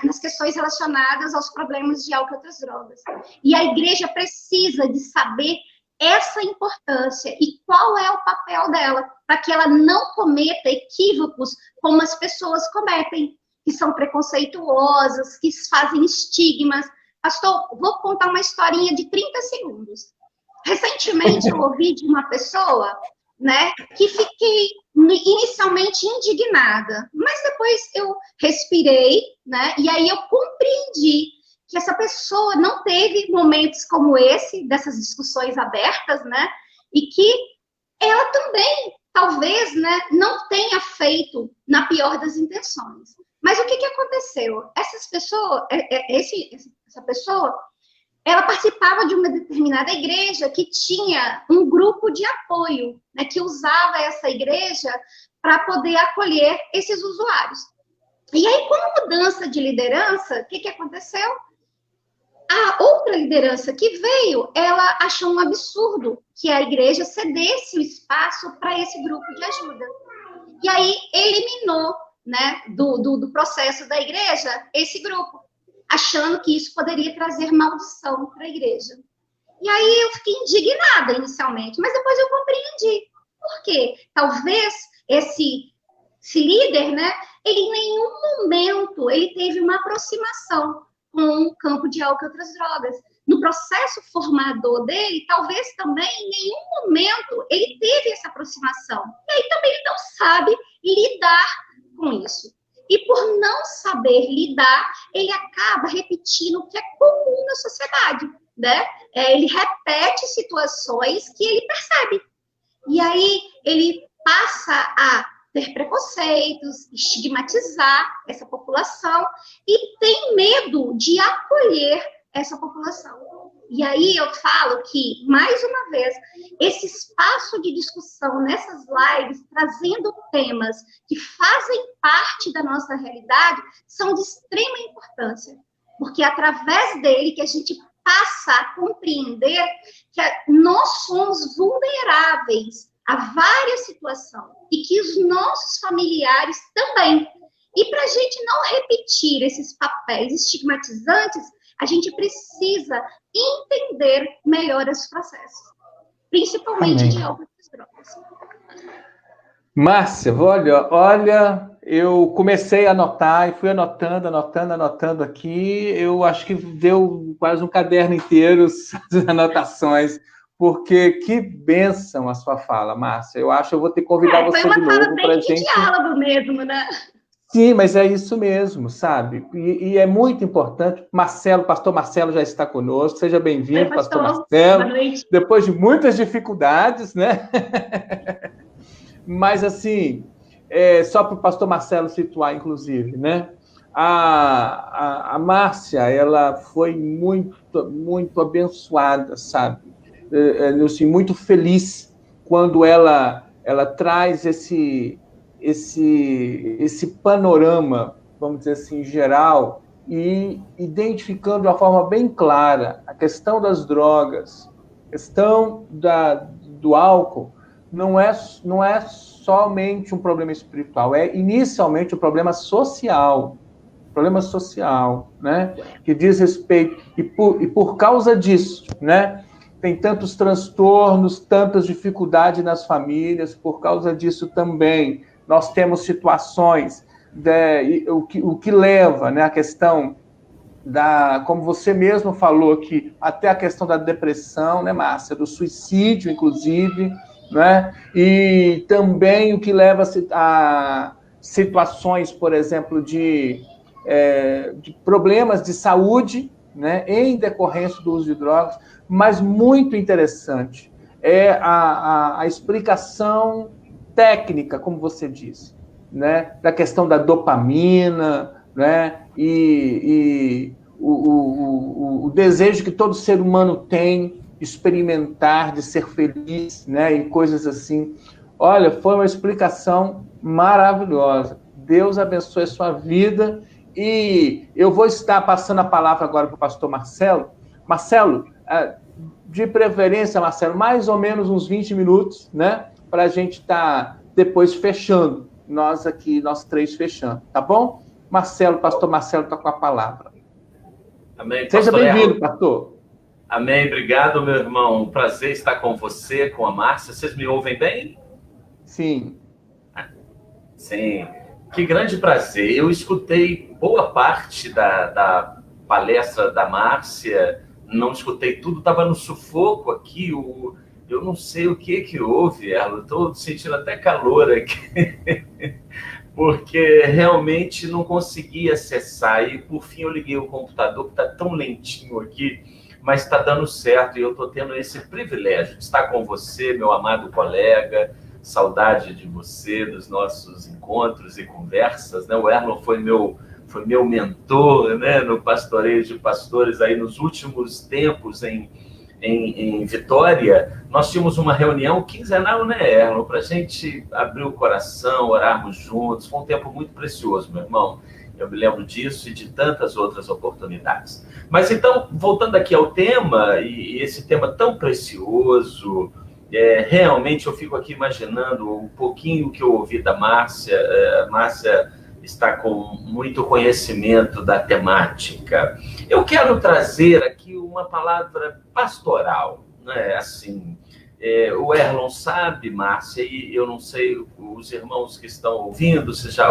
nas questões relacionadas aos problemas de álcool e outras drogas. E a igreja precisa de saber essa importância e qual é o papel dela, para que ela não cometa equívocos como as pessoas cometem, que são preconceituosas, que fazem estigmas. Pastor, vou contar uma historinha de 30 segundos. Recentemente, eu ouvi de uma pessoa, né, que fiquei inicialmente indignada, mas depois eu respirei, né, e aí eu compreendi que essa pessoa não teve momentos como esse, dessas discussões abertas, né, e que ela também, talvez, né, não tenha feito na pior das intenções. Mas o que aconteceu? Essa pessoa, ela participava de uma determinada igreja que tinha um grupo de apoio, né, que usava essa igreja para poder acolher esses usuários. E aí, com a mudança de liderança, o que aconteceu? A outra liderança que veio, ela achou um absurdo que a igreja cedesse o espaço para esse grupo de ajuda. E aí, eliminou, né, do processo da igreja esse grupo, achando que isso poderia trazer maldição para a igreja. E aí eu fiquei indignada inicialmente, mas depois eu compreendi. Por quê? Talvez esse líder, né, ele em nenhum momento ele teve uma aproximação com o campo de álcool e outras drogas. No processo formador dele, talvez também em nenhum momento ele teve essa aproximação. E aí também ele não sabe lidar com isso. E por não saber lidar, ele acaba repetindo o que é comum na sociedade, né? Ele repete situações que ele percebe. E aí ele passa a ter preconceitos, estigmatizar essa população e tem medo de acolher essa população. E aí eu falo que, mais uma vez, esse espaço de discussão nessas lives, trazendo temas que fazem parte da nossa realidade, são de extrema importância, porque é através dele que a gente passa a compreender que nós somos vulneráveis a várias situações e que os nossos familiares também. E para a gente não repetir esses papéis estigmatizantes, a gente precisa entender melhor esse processo, principalmente Amém. De álcool e drogas. Márcia, olha, eu comecei a anotar e fui anotando aqui. Eu acho que deu quase um caderno inteiro as anotações, porque que bênção a sua fala, Márcia. Eu acho que eu vou ter que convidar você de novo. Foi uma fala bem de diálogo mesmo, né? Sim, mas é isso mesmo, sabe? E é muito importante. Marcelo, pastor Marcelo já está conosco. Seja bem-vindo, pastor Marcelo. Boa noite. Depois de muitas dificuldades, né? Mas, assim, só para o pastor Marcelo situar, inclusive, né? A Márcia, ela foi muito abençoada, sabe? Assim, muito feliz quando ela traz esse panorama, vamos dizer assim, geral, e identificando de uma forma bem clara a questão das drogas, a questão do álcool, não é somente um problema espiritual, é inicialmente um problema social, né? Que diz respeito, e por causa disso, né? Tem tantos transtornos, tantas dificuldades nas famílias, por causa disso também nós temos situações o que leva, né, a questão como você mesmo falou aqui, até a questão da depressão, né, Márcia, do suicídio, inclusive, né, e também o que leva a situações, por exemplo, de problemas de saúde, né, em decorrência do uso de drogas, mas muito interessante é a explicação técnica, como você disse, né, da questão da dopamina, né, e o desejo que todo ser humano tem de experimentar, de ser feliz, né, e coisas assim. Olha, foi uma explicação maravilhosa. Deus abençoe a sua vida. E eu vou estar passando a palavra agora para o pastor Marcelo. Marcelo, de preferência, Marcelo, mais ou menos uns 20 minutos, né? Para a gente estar depois fechando. Nós aqui, nós três fechando, tá bom? Marcelo, pastor Marcelo está com a palavra. Amém. Seja bem-vindo, pastor. Amém. Obrigado, meu irmão. Um prazer estar com você, com a Márcia. Vocês me ouvem bem? Sim. Sim. Que grande prazer. Eu escutei boa parte da palestra da Márcia, não escutei tudo, estava no sufoco aqui, eu não sei o que houve, ela. Estou sentindo até calor aqui, porque realmente não consegui acessar, e por fim eu liguei o computador, que está tão lentinho aqui, mas está dando certo, e eu estou tendo esse privilégio de estar com você, meu amado colega. Saudade de você, dos nossos encontros e conversas, né? O Erlon foi meu mentor, né? No pastoreio de pastores aí nos últimos tempos em Vitória. Nós tínhamos uma reunião quinzenal, né, Erlon? Para a gente abrir o coração, orarmos juntos. Foi um tempo muito precioso, meu irmão. Eu me lembro disso e de tantas outras oportunidades. Mas então, voltando aqui ao tema, e esse tema tão precioso... realmente eu fico aqui imaginando um pouquinho que eu ouvi da Márcia. Márcia está com muito conhecimento da temática. Eu quero trazer aqui uma palavra pastoral, né? Assim, o Erlon sabe, Márcia, e eu não sei, os irmãos que estão ouvindo, se já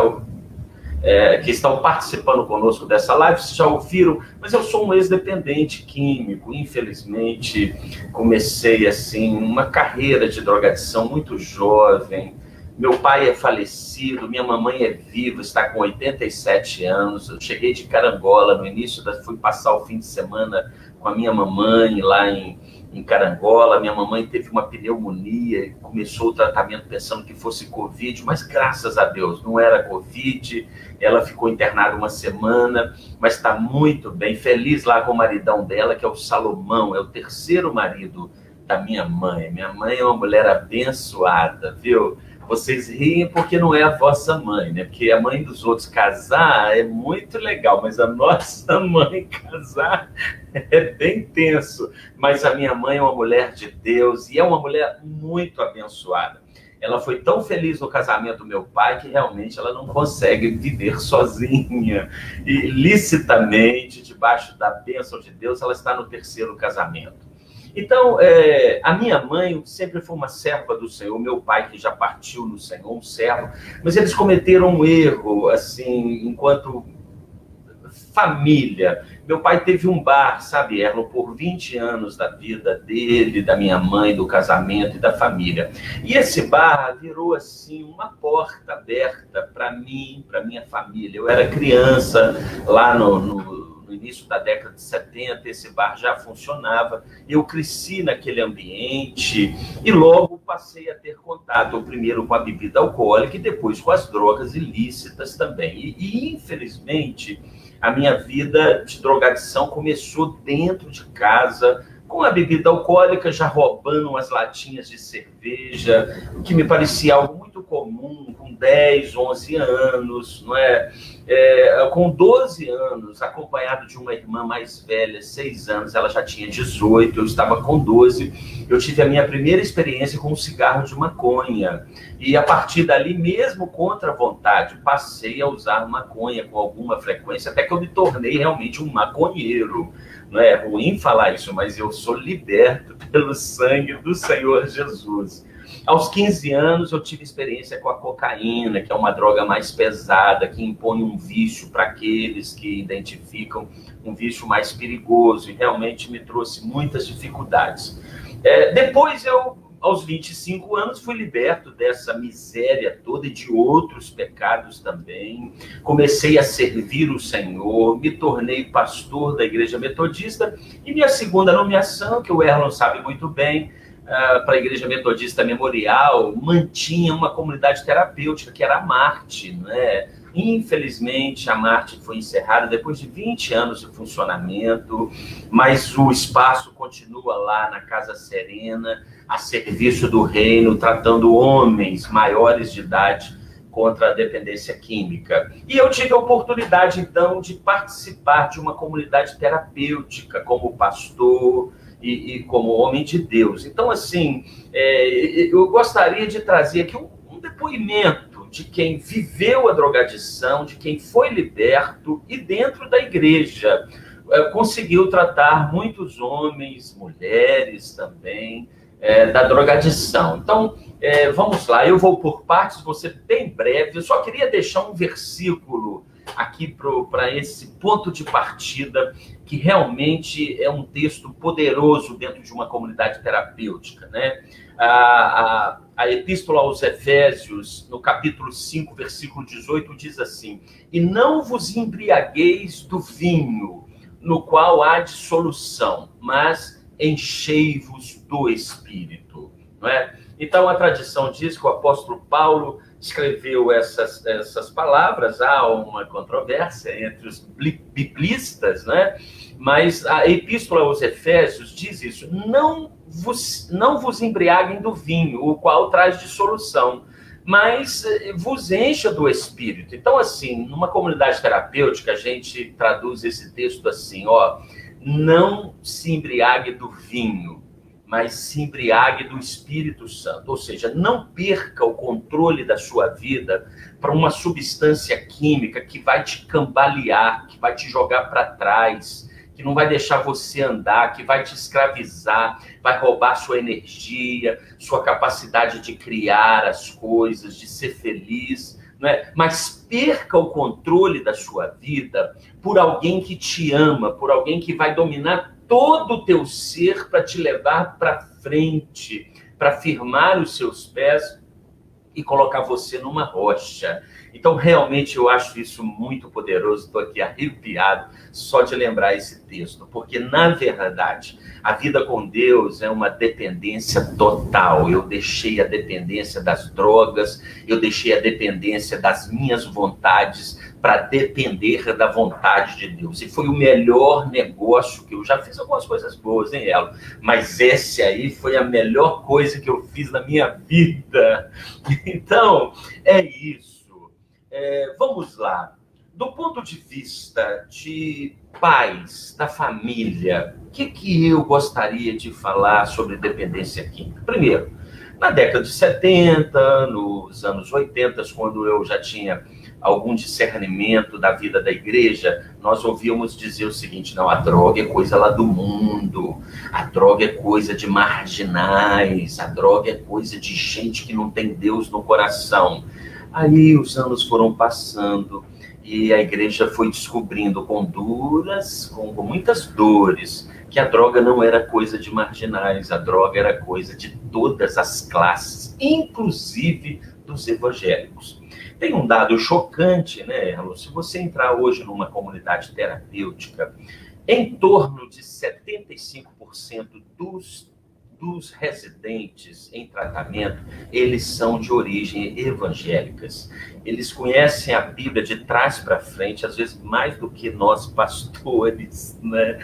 que estão participando conosco dessa live, vocês já ouviram, mas eu sou um ex-dependente químico. Infelizmente, comecei assim uma carreira de drogadição muito jovem. Meu pai é falecido, minha mamãe é viva, está com 87 anos. Eu cheguei de Carangola no início, fui passar o fim de semana com a minha mamãe lá em Carangola. Minha mamãe teve uma pneumonia e começou o tratamento pensando que fosse Covid, mas graças a Deus não era Covid. Ela ficou internada uma semana, mas está muito bem, feliz lá com o maridão dela, que é o Salomão, é o terceiro marido da minha mãe. Minha mãe é uma mulher abençoada, viu? Vocês riem porque não é a vossa mãe, né? Porque a mãe dos outros casar é muito legal, mas a nossa mãe casar é bem tenso. Mas a minha mãe é uma mulher de Deus e é uma mulher muito abençoada. Ela foi tão feliz no casamento do meu pai que realmente ela não consegue viver sozinha. E licitamente, debaixo da bênção de Deus, ela está no terceiro casamento. Então, a minha mãe sempre foi uma serva do Senhor, meu pai que já partiu no Senhor, um servo, mas eles cometeram um erro, assim, enquanto família. Meu pai teve um bar, sabe, Erlon, por 20 anos da vida dele, da minha mãe, do casamento e da família. E esse bar virou, assim, uma porta aberta para mim, para minha família. Eu era criança, lá no início da década de 70, esse bar já funcionava, eu cresci naquele ambiente e logo passei a ter contato, primeiro com a bebida alcoólica e depois com as drogas ilícitas também. E infelizmente, a minha vida de drogadição começou dentro de casa, com a bebida alcoólica, já roubando umas latinhas de cerveja, o que me parecia algo muito comum, com 10, 11 anos, não é? Com 12 anos, acompanhado de uma irmã mais velha, 6 anos, ela já tinha 18, eu estava com 12, eu tive a minha primeira experiência com um cigarro de maconha, e a partir dali, mesmo contra a vontade, passei a usar maconha com alguma frequência, até que eu me tornei realmente um maconheiro. Não é ruim falar isso, mas eu sou liberto pelo sangue do Senhor Jesus. Aos 15 anos, eu tive experiência com a cocaína, que é uma droga mais pesada, que impõe um vício para aqueles que identificam um vício mais perigoso, e realmente me trouxe muitas dificuldades. Depois, aos 25 anos, fui liberto dessa miséria toda e de outros pecados também. Comecei a servir o Senhor, me tornei pastor da Igreja Metodista, e minha segunda nomeação, que o Erlon sabe muito bem, para a Igreja Metodista Memorial, mantinha uma comunidade terapêutica, que era a Marte, né? Infelizmente, a Marte foi encerrada depois de 20 anos de funcionamento, mas o espaço continua lá na Casa Serena, a serviço do reino, tratando homens maiores de idade contra a dependência química. E eu tive a oportunidade, então, de participar de uma comunidade terapêutica como pastor e como homem de Deus. Então, assim, eu gostaria de trazer aqui um depoimento de quem viveu a drogadição, de quem foi liberto e dentro da igreja conseguiu tratar muitos homens, mulheres também, da drogadição. Então, vamos lá, eu vou por partes, vou ser bem breve. Eu só queria deixar um versículo aqui para esse ponto de partida, que realmente é um texto poderoso dentro de uma comunidade terapêutica, né? A Epístola aos Efésios, no capítulo 5, versículo 18, diz assim: e não vos embriagueis do vinho, no qual há dissolução, mas enchei-vos do Espírito. Não é? Então, a tradição diz que o apóstolo Paulo escreveu essas palavras. Há uma controvérsia entre os biblistas, né? Mas a Epístola aos Efésios diz isso: não vos embriaguem do vinho, o qual traz dissolução, mas vos encha do Espírito. Então, assim, numa comunidade terapêutica, a gente traduz esse texto assim, não se embriague do vinho, mas se embriague do Espírito Santo. Ou seja, não perca o controle da sua vida para uma substância química que vai te cambalear, que vai te jogar para trás, que não vai deixar você andar, que vai te escravizar, vai roubar sua energia, sua capacidade de criar as coisas, de ser feliz, não é? Mas perca o controle da sua vida por alguém que te ama, por alguém que vai dominar todo o teu ser para te levar para frente, para firmar os seus pés e colocar você numa rocha. Então, realmente, eu acho isso muito poderoso. Estou aqui arrepiado só de lembrar esse texto, porque, na verdade, a vida com Deus é uma dependência total. Eu deixei a dependência das drogas, eu deixei a dependência das minhas vontades para depender da vontade de Deus. E foi o melhor negócio que eu já fiz. Algumas coisas boas, hein, Elo? Mas esse aí foi a melhor coisa que eu fiz na minha vida. Então, é isso. Vamos lá. Do ponto de vista de pais, da família, o que eu gostaria de falar sobre dependência química? Primeiro, na década de 70, nos anos 80, quando eu já tinha algum discernimento da vida da igreja, nós ouvíamos dizer o seguinte: não, a droga é coisa lá do mundo, a droga é coisa de marginais, a droga é coisa de gente que não tem Deus no coração. Aí os anos foram passando e a igreja foi descobrindo com muitas dores, que a droga não era coisa de marginais, a droga era coisa de todas as classes, inclusive dos evangélicos. Tem um dado chocante, né, Erlon? Se você entrar hoje numa comunidade terapêutica, em torno de 75% dos residentes em tratamento, eles são de origem evangélicas. Eles conhecem a Bíblia de trás para frente, às vezes mais do que nós pastores, né?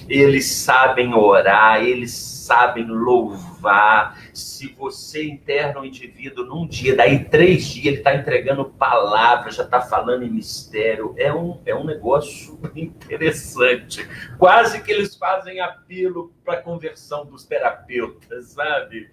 Eles sabem orar, eles sabem louvar. Se você interna um indivíduo num dia, daí 3 dias ele está entregando palavra, já está falando em mistério. É um negócio interessante. Quase que eles fazem apelo para a conversão dos terapeutas, sabe?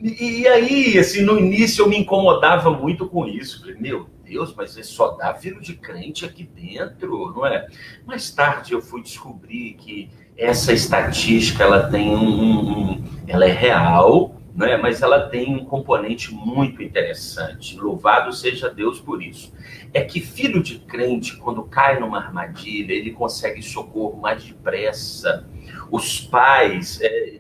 E aí, assim, no início eu me incomodava muito com isso. Falei, meu Deus, mas só dá filho de crente aqui dentro, não é? Mais tarde eu fui descobrir que essa estatística, ela tem ela é real, né? Mas ela tem um componente muito interessante. Louvado seja Deus por isso. É que filho de crente, quando cai numa armadilha, ele consegue socorro mais depressa. Os pais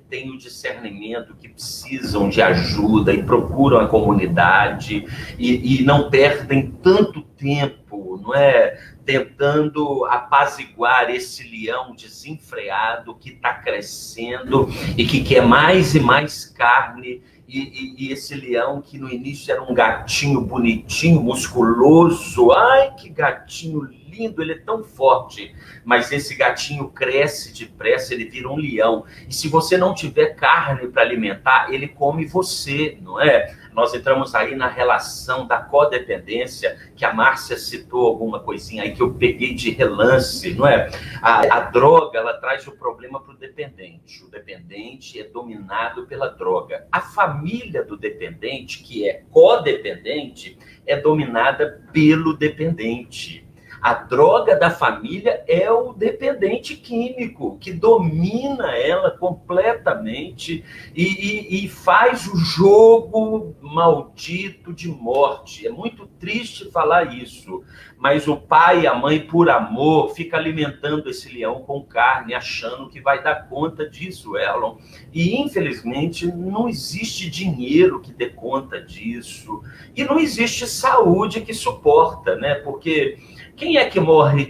têm o discernimento que precisam de ajuda e procuram a comunidade e não perdem tanto tempo, não é? Tentando apaziguar esse leão desenfreado que está crescendo e que quer mais e mais carne. E esse leão que no início era um gatinho bonitinho, musculoso. Ai, que gatinho lindo, ele é tão forte. Mas esse gatinho cresce depressa, ele vira um leão. E se você não tiver carne para alimentar, ele come você, não é? Nós entramos aí na relação da codependência, que a Márcia citou alguma coisinha aí que eu peguei de relance, não é? A droga, ela traz o problema para o dependente. O dependente é dominado pela droga. A família do dependente, que é codependente, é dominada pelo dependente. A droga da família é o dependente químico, que domina ela completamente e faz o jogo maldito de morte. É muito triste falar isso, mas o pai e a mãe, por amor, fica alimentando esse leão com carne, achando que vai dar conta disso, Erlon. E, infelizmente, não existe dinheiro que dê conta disso. E não existe saúde que suporta, né? Porque quem é que morre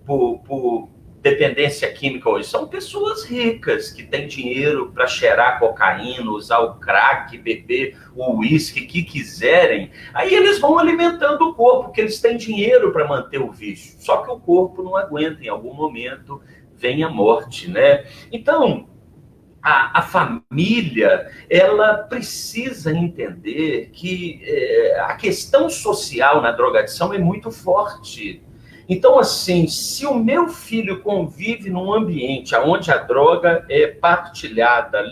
por dependência química hoje? São pessoas ricas, que têm dinheiro para cheirar cocaína, usar o crack, beber o uísque que quiserem. Aí eles vão alimentando o corpo, porque eles têm dinheiro para manter o vício. Só que o corpo não aguenta, em algum momento vem a morte, né? Então, a família, ela precisa entender que a questão social na drogadição é muito forte. Então, assim, se o meu filho convive num ambiente onde a droga é partilhada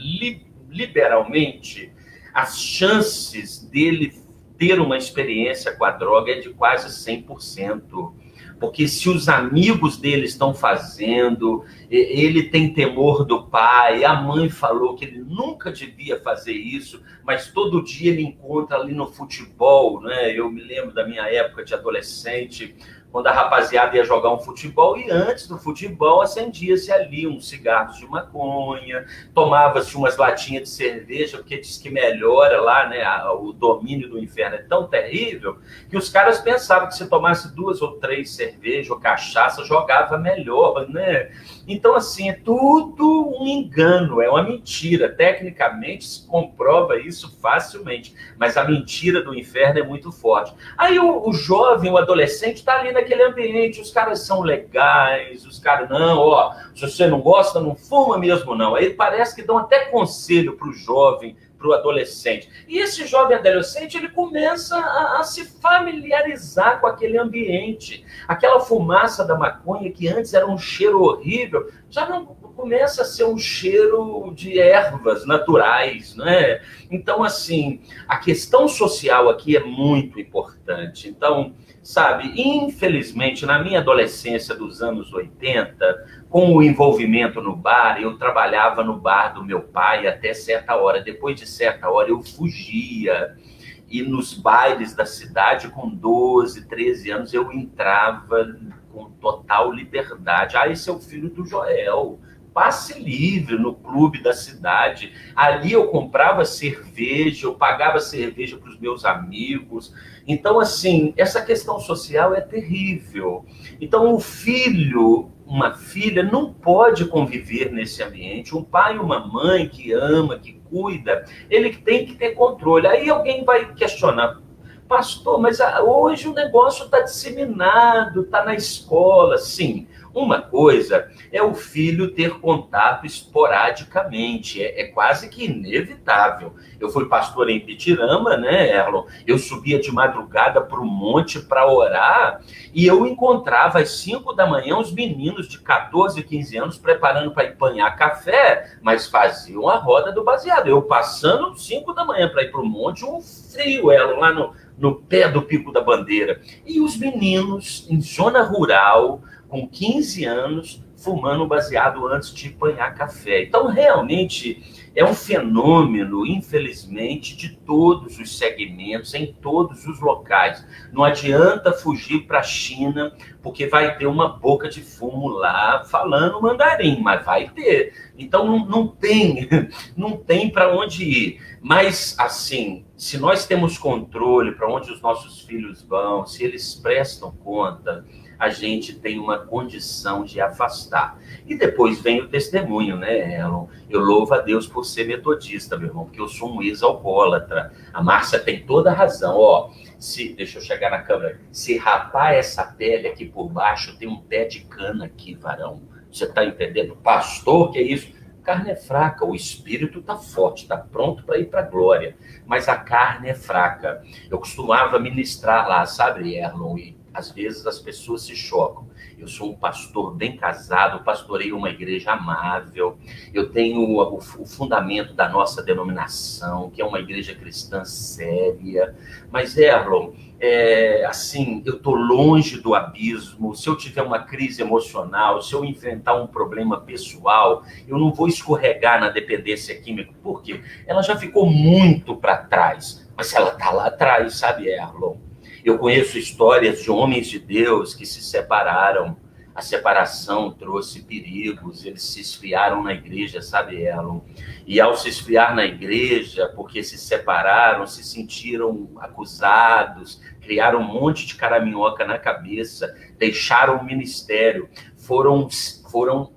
liberalmente, as chances dele ter uma experiência com a droga é de quase 100%. Porque se os amigos dele estão fazendo, ele tem temor do pai, a mãe falou que ele nunca devia fazer isso, mas todo dia ele encontra ali no futebol, né? Eu me lembro da minha época de adolescente, quando a rapaziada ia jogar um futebol, e antes do futebol acendia-se ali uns cigarros de maconha, tomava-se umas latinhas de cerveja, porque diz que melhora lá, né? O domínio do inferno é tão terrível, que os caras pensavam que se tomasse 2 ou 3 cervejas ou cachaça, jogava melhor, né? Então, assim, é tudo um engano, é uma mentira. Tecnicamente, se comprova isso facilmente, mas a mentira do inferno é muito forte. Aí o jovem, o adolescente, está ali naquele ambiente, os caras são legais, os caras, não, ó, se você não gosta, não fuma mesmo, não. Aí parece que dão até conselho para o jovem, para o adolescente. E esse jovem adolescente, ele começa a se familiarizar com aquele ambiente. Aquela fumaça da maconha, que antes era um cheiro horrível, já não começa a ser um cheiro de ervas naturais, né? Então, assim, a questão social aqui é muito importante. Então, sabe, infelizmente, na minha adolescência dos anos 80, com o envolvimento no bar, eu trabalhava no bar do meu pai até certa hora. Depois de certa hora, eu fugia. E nos bailes da cidade, com 12, 13 anos, eu entrava com total liberdade. Ah, esse é o filho do Joel. Passe livre no clube da cidade. Ali eu comprava cerveja, eu pagava cerveja para os meus amigos. Então, assim, essa questão social é terrível. Então, o filho, uma filha, não pode conviver nesse ambiente. Um pai e uma mãe que ama, que cuida, ele tem que ter controle. Aí alguém vai questionar, pastor, mas hoje o negócio está disseminado, está na escola. Sim, uma coisa é o filho ter contato esporadicamente, é quase que inevitável. Eu fui pastor em Pitirama, né, Erlon? Eu subia de madrugada para o monte para orar e eu encontrava às 5 da manhã os meninos de 14, 15 anos preparando para empanhar café, mas faziam a roda do baseado. Eu passando 5 da manhã para ir para o monte, um frio, Erlon, lá no pé do Pico da Bandeira. E os meninos em zona rural, com 15 anos, fumando baseado antes de empanhar café. Então, realmente, é um fenômeno, infelizmente, de todos os segmentos, em todos os locais. Não adianta fugir para a China, porque vai ter uma boca de fumo lá falando mandarim, mas vai ter. Então, não tem para onde ir. Mas, assim, se nós temos controle para onde os nossos filhos vão, se eles prestam conta, a gente tem uma condição de afastar. E depois vem o testemunho, né, Erlon? Eu louvo a Deus por ser metodista, meu irmão, porque eu sou um ex-alcoólatra. A Márcia tem toda a razão. Ó, deixa eu chegar na câmera. Se rapar essa pele aqui por baixo, tem um pé de cana aqui, varão. Você está entendendo? Pastor, que é isso? Carne é fraca, o espírito está forte, está pronto para ir para a glória, mas a carne é fraca. Eu costumava ministrar lá, sabe, Erlon? E às vezes as pessoas se chocam. Eu sou um pastor bem casado, pastorei uma igreja amável, eu tenho o fundamento da nossa denominação, que é uma igreja cristã séria. Mas, Erlon, assim, eu estou longe do abismo. Se eu tiver uma crise emocional, se eu enfrentar um problema pessoal, eu não vou escorregar na dependência química. Por quê? Ela já ficou muito para trás, mas ela está lá atrás, sabe, Erlon? Eu conheço histórias de homens de Deus que se separaram. A separação trouxe perigos, eles se esfriaram na igreja, sabe, Erlon? E ao se esfriar na igreja, porque se separaram, se sentiram acusados, criaram um monte de caraminhoca na cabeça, deixaram o ministério, foram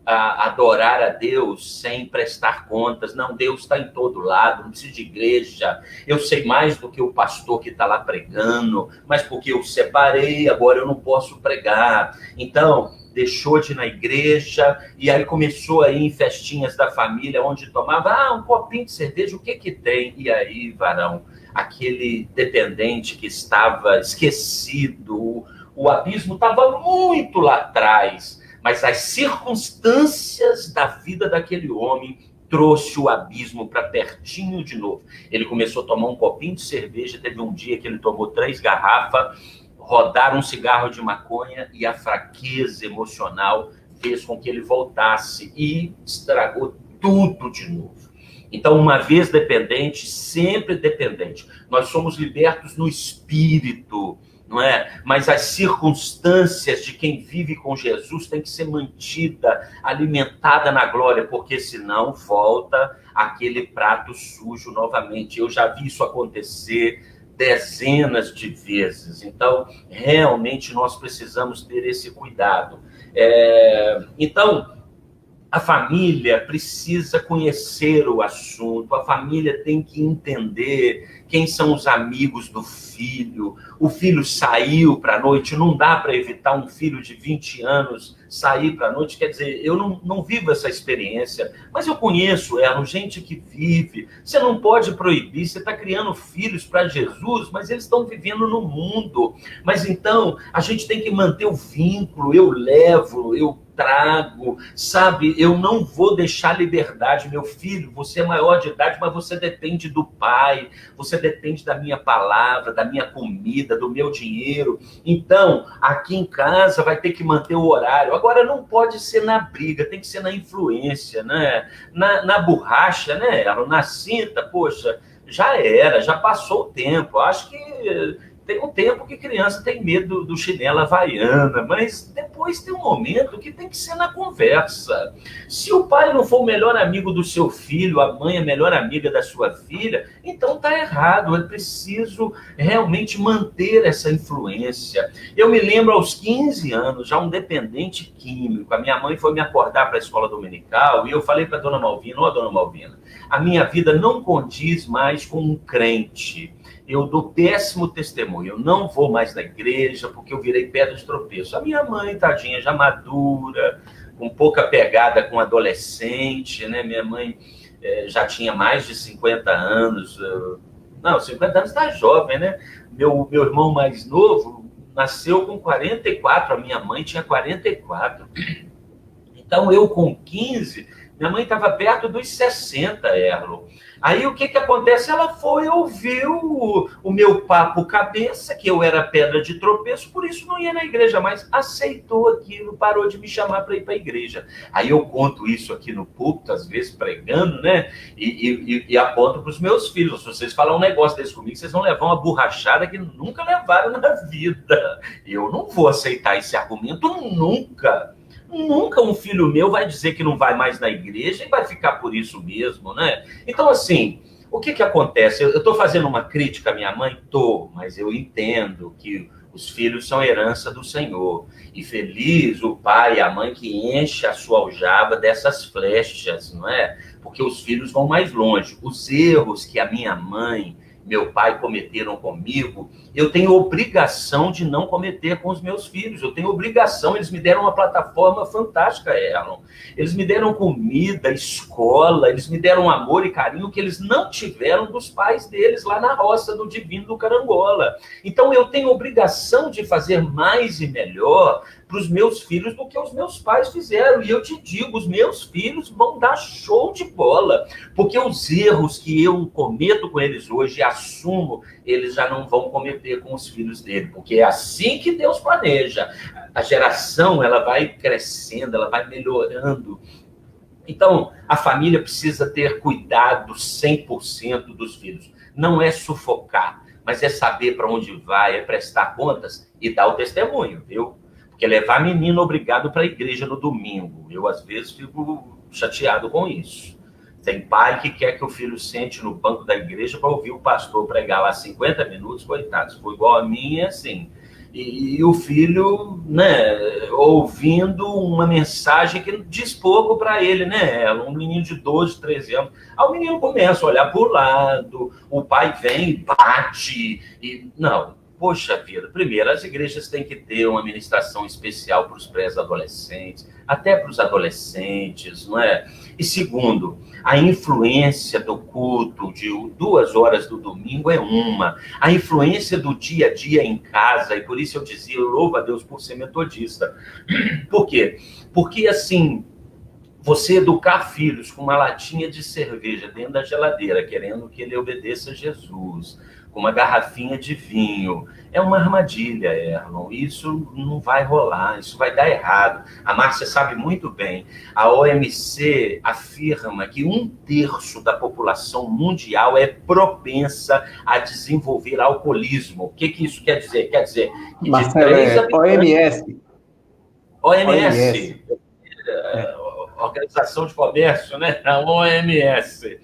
adorar a Deus sem prestar contas. Não, Deus está em todo lado, não precisa de igreja. Eu sei mais do que o pastor que está lá pregando, mas porque eu separei, agora eu não posso pregar. Então, deixou de ir na igreja, e aí começou a ir em festinhas da família, onde tomava um copinho de cerveja, o que tem? E aí, varão, aquele dependente que estava esquecido, o abismo estava muito lá atrás, mas as circunstâncias da vida daquele homem trouxe o abismo para pertinho de novo. Ele começou a tomar um copinho de cerveja, teve um dia que ele tomou 3 garrafas, rodaram um cigarro de maconha, e a fraqueza emocional fez com que ele voltasse e estragou tudo de novo. Então, uma vez dependente, sempre dependente. Nós somos libertos no espírito, não é? Mas as circunstâncias de quem vive com Jesus tem que ser mantida, alimentada na glória, porque senão volta aquele prato sujo novamente. Eu já vi isso acontecer dezenas de vezes. Então, realmente, nós precisamos ter esse cuidado. Então, a família precisa conhecer o assunto, a família tem que entender quem são os amigos do filho. O filho saiu para a noite, não dá para evitar um filho de 20 anos sair para a noite. Quer dizer, eu não vivo essa experiência, mas eu conheço gente que vive. Você não pode proibir, você está criando filhos para Jesus, mas eles estão vivendo no mundo. Mas então, a gente tem que manter o vínculo, eu levo, eu trago, sabe? Eu não vou deixar liberdade, meu filho, você é maior de idade, mas você depende do pai, você depende da minha palavra, da minha comida, do meu dinheiro. Então, aqui em casa vai ter que manter o horário. Agora, não pode ser na briga, tem que ser na influência, né? Na borracha, né? Na cinta, poxa, já era, já passou o tempo. Acho que tem um tempo que criança tem medo do chinelo havaiana, mas depois tem um momento que tem que ser na conversa. Se o pai não for o melhor amigo do seu filho, a mãe é a melhor amiga da sua filha, então tá errado. É preciso realmente manter essa influência. Eu me lembro aos 15 anos, já um dependente químico, a minha mãe foi me acordar para a escola dominical e eu falei para a dona Malvina: ó, dona Malvina, a minha vida não condiz mais com um crente. Eu dou péssimo testemunho, eu não vou mais na igreja porque eu virei pedra de tropeço. A minha mãe, tadinha, já madura, com pouca pegada com adolescente, né? Minha mãe já tinha mais de 50 anos. Não, 50 anos está jovem, né? Meu irmão mais novo nasceu com 44, a minha mãe tinha 44. Então, eu com 15, minha mãe estava perto dos 60, Erlon. Aí o que acontece? Ela foi ouvir o meu papo cabeça, que eu era pedra de tropeço, por isso não ia na igreja, mas aceitou aquilo, parou de me chamar para ir para a igreja. Aí eu conto isso aqui no púlpito, às vezes pregando, né? E aponto para os meus filhos. Se vocês falarem um negócio desse comigo, vocês vão levar uma borrachada que nunca levaram na vida. Eu não vou aceitar esse argumento nunca. Nunca um filho meu vai dizer que não vai mais na igreja e vai ficar por isso mesmo, né? Então, assim, o que acontece? Eu estou fazendo uma crítica à minha mãe? Estou, mas eu entendo que os filhos são herança do Senhor. E feliz o pai e a mãe que enche a sua aljava dessas flechas, não é? Porque os filhos vão mais longe. Os erros que a minha mãe, meu pai cometeram comigo, eu tenho obrigação de não cometer com os meus filhos. Eu tenho obrigação. Eles me deram uma plataforma fantástica, Erlon. Eles me deram comida, escola, eles me deram amor e carinho que eles não tiveram dos pais deles lá na roça do Divino do Carangola. Então eu tenho obrigação de fazer mais e melhor para os meus filhos do que os meus pais fizeram. E eu te digo, os meus filhos vão dar show de bola, porque os erros que eu cometo com eles hoje, assumo, eles já não vão cometer com os filhos dele, porque é assim que Deus planeja. A geração, ela vai crescendo, ela vai melhorando. Então, a família precisa ter cuidado 100% dos filhos. Não é sufocar, mas é saber para onde vai, é prestar contas e dar o testemunho, viu? Porque levar menino obrigado para a igreja no domingo, eu às vezes fico chateado com isso. Tem pai que quer que o filho sente no banco da igreja para ouvir o pastor pregar lá 50 minutos, coitado. Se for igual a mim, é assim. E o filho, né, ouvindo uma mensagem que diz pouco para ele, né? Um menino de 12, 13 anos. Aí o menino começa a olhar para o lado, o pai vem e bate. Não, poxa vida, primeiro, as igrejas têm que ter uma ministração especial para os pré-adolescentes, até para os adolescentes, não é? E segundo, a influência do culto de 2 horas do domingo é uma. A influência do dia a dia em casa, e por isso eu dizia, louvo a Deus por ser metodista. Por quê? Porque, assim, você educar filhos com uma latinha de cerveja dentro da geladeira, querendo que ele obedeça a Jesus, com uma garrafinha de vinho, é uma armadilha, Erlon. Isso não vai rolar, isso vai dar errado. A Márcia sabe muito bem. A OMC afirma que 1/3 da população mundial é propensa a desenvolver alcoolismo. O que isso quer dizer? Quer dizer que Marcelo, OMS. OMS. Organização de Comércio, né? A OMS.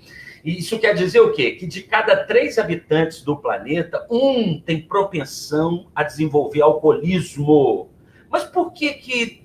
Isso quer dizer o quê? Que de cada 3 habitantes do planeta, 1 tem propensão a desenvolver alcoolismo. Mas por que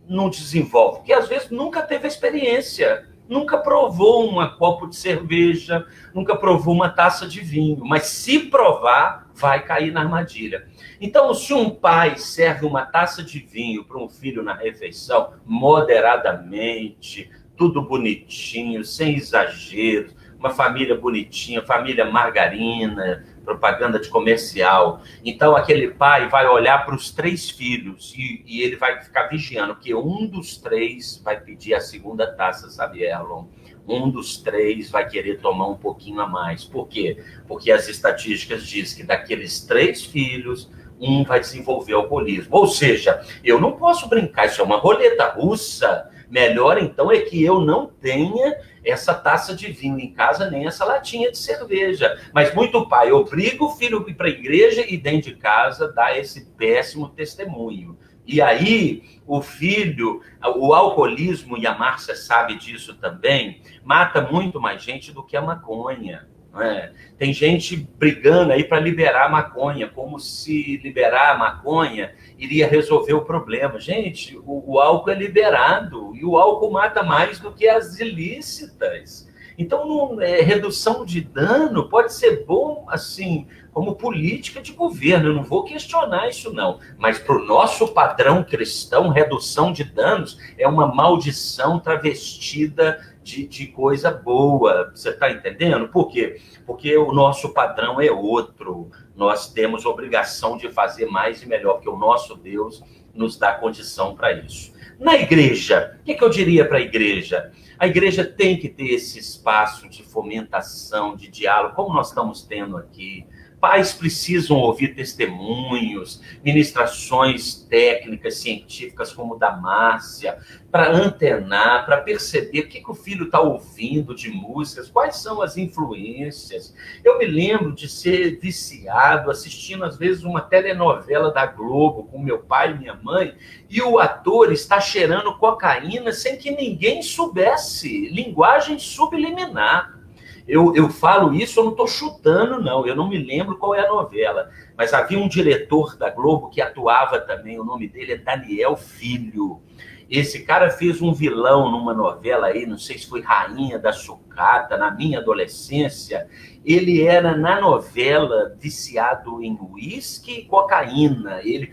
não desenvolve? Porque às vezes nunca teve experiência, nunca provou um copo de cerveja, nunca provou uma taça de vinho, mas se provar, vai cair na armadilha. Então, se um pai serve uma taça de vinho para um filho na refeição, moderadamente, tudo bonitinho, sem exagero, uma família bonitinha, família margarina, propaganda de comercial. Então, aquele pai vai olhar para os 3 filhos e ele vai ficar vigiando, porque um dos 3 vai pedir a segunda taça, sabe, Erlon? Um dos 3 vai querer tomar um pouquinho a mais. Por quê? Porque as estatísticas dizem que daqueles 3 filhos, 1 vai desenvolver alcoolismo. Ou seja, eu não posso brincar, isso é uma roleta russa. Melhor, então, é que eu não tenha essa taça de vinho em casa, nem essa latinha de cerveja. Mas muito pai obriga o filho a ir para a igreja e dentro de casa dá esse péssimo testemunho. E aí, o filho, o alcoolismo, e a Márcia sabe disso também, mata muito mais gente do que a maconha. Não é? Tem gente brigando aí para liberar a maconha, como se liberar a maconha iria resolver o problema. Gente, o álcool é liberado e o álcool mata mais do que as ilícitas. Então, redução de dano pode ser bom, assim, como política de governo. Eu não vou questionar isso, não. Mas para o nosso padrão cristão, redução de danos é uma maldição travestida de coisa boa. Você está entendendo? Por quê? Porque o nosso padrão é outro. Nós temos obrigação de fazer mais e melhor, porque o nosso Deus nos dá condição para isso. Na igreja, o que eu diria para a igreja? A igreja tem que ter esse espaço de fomentação, de diálogo, como nós estamos tendo aqui. Pais precisam ouvir testemunhos, ministrações técnicas, científicas, como o da Márcia, para antenar, para perceber o que o filho está ouvindo de músicas, quais são as influências. Eu me lembro de ser viciado, assistindo, às vezes, uma telenovela da Globo com meu pai e minha mãe, e o ator está cheirando cocaína sem que ninguém soubesse. Linguagem subliminar. Eu falo isso, eu não estou chutando, não. Eu não me lembro qual é a novela. Mas havia um diretor da Globo que atuava também, o nome dele é Daniel Filho. Esse cara fez um vilão numa novela aí, não sei se foi Rainha da Sucata, na minha adolescência. Ele era, na novela, viciado em uísque e cocaína. Ele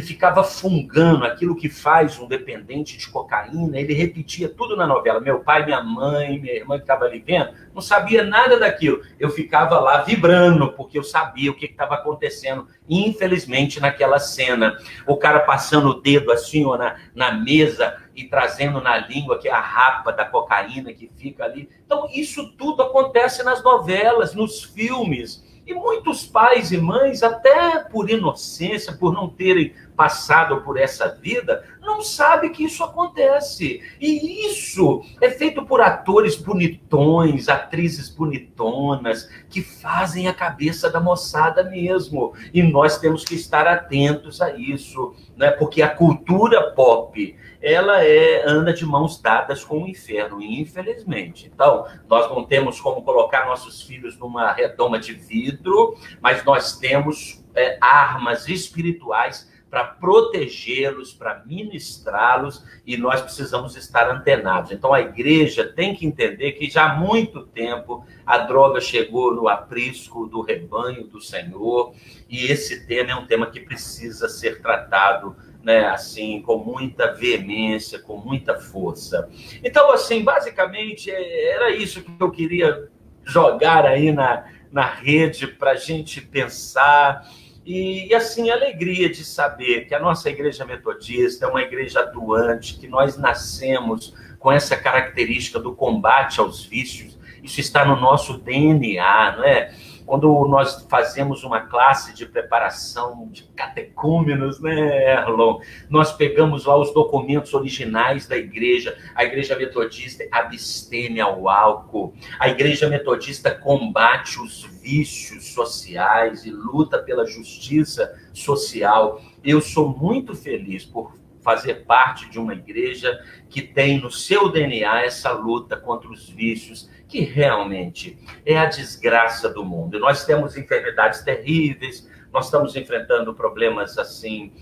ficava fungando aquilo que faz um dependente de cocaína. Ele repetia tudo na novela. Meu pai, minha mãe, minha irmã que estava ali vendo, não sabia nada daquilo. Eu ficava lá vibrando, porque eu sabia o que estava acontecendo, infelizmente, naquela cena. O cara passando o dedo assim, ó, na mesa e trazendo na língua que é a rapa da cocaína que fica ali. Então, isso tudo acontece nas novelas, nos filmes. E muitos pais e mães, até por inocência, por não terem passado por essa vida, não sabem que isso acontece. E isso é feito por atores bonitões, atrizes bonitonas, que fazem a cabeça da moçada mesmo. E nós temos que estar atentos a isso, né? Porque a cultura pop, ela anda de mãos dadas com o inferno, infelizmente. Então, nós não temos como colocar nossos filhos numa redoma de vidro, mas nós temos armas espirituais para protegê-los, para ministrá-los, e nós precisamos estar antenados. Então, a igreja tem que entender que já há muito tempo a droga chegou no aprisco do rebanho do Senhor, e esse tema é um tema que precisa ser tratado, né, assim, com muita veemência, com muita força. Então, assim, basicamente, era isso que eu queria jogar aí na rede para a gente pensar. E, assim, a alegria de saber que a nossa igreja metodista é uma igreja atuante, que nós nascemos com essa característica do combate aos vícios. Isso está no nosso DNA, não é? Quando nós fazemos uma classe de preparação de catecúmenos, né, Erlon? Nós pegamos lá os documentos originais da igreja. A igreja metodista absteme ao álcool. A igreja metodista combate os vícios sociais e luta pela justiça social. Eu sou muito feliz por fazer parte de uma igreja que tem no seu DNA essa luta contra os vícios, que realmente é a desgraça do mundo. Nós temos enfermidades terríveis, nós estamos enfrentando problemas assim,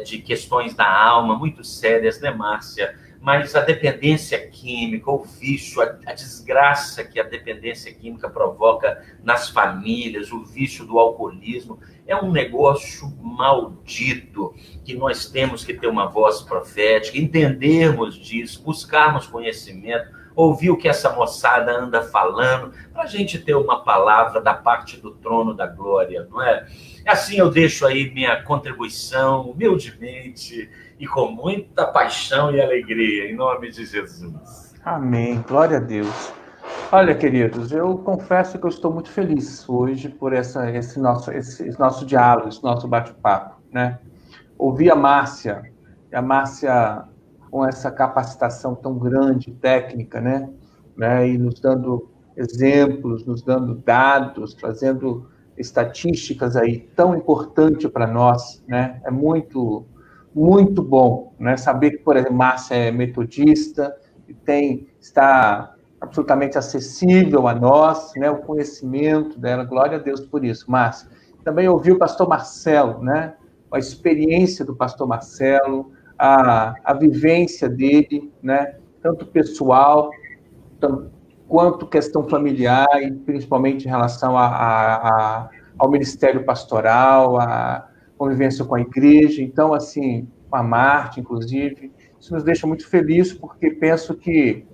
de questões da alma muito sérias, né, Márcia? Mas a dependência química, o vício, a desgraça que a dependência química provoca nas famílias, o vício do alcoolismo, é um negócio maldito, que nós temos que ter uma voz profética, entendermos disso, buscarmos conhecimento, ouvir o que essa moçada anda falando, para a gente ter uma palavra da parte do trono da glória, não é? Assim eu deixo aí minha contribuição, humildemente, e com muita paixão e alegria, em nome de Jesus. Amém, glória a Deus. Olha, queridos, eu confesso que eu estou muito feliz hoje por esse nosso diálogo, esse nosso bate-papo, né? Ouvir a Márcia com essa capacitação tão grande, técnica, né? E nos dando exemplos, nos dando dados, trazendo estatísticas aí tão importante para nós, né? É muito, muito bom, né? Saber que, por exemplo, Márcia é metodista e está absolutamente acessível a nós, né? O conhecimento dela, glória a Deus por isso, Márcia. Também ouvi o pastor Marcelo, né? A experiência do pastor Marcelo, a vivência dele, né? Tanto pessoal, quanto questão familiar, e principalmente em relação ao ministério pastoral, a convivência com a igreja. Então, assim, com a Marte, inclusive, isso nos deixa muito felizes, porque penso que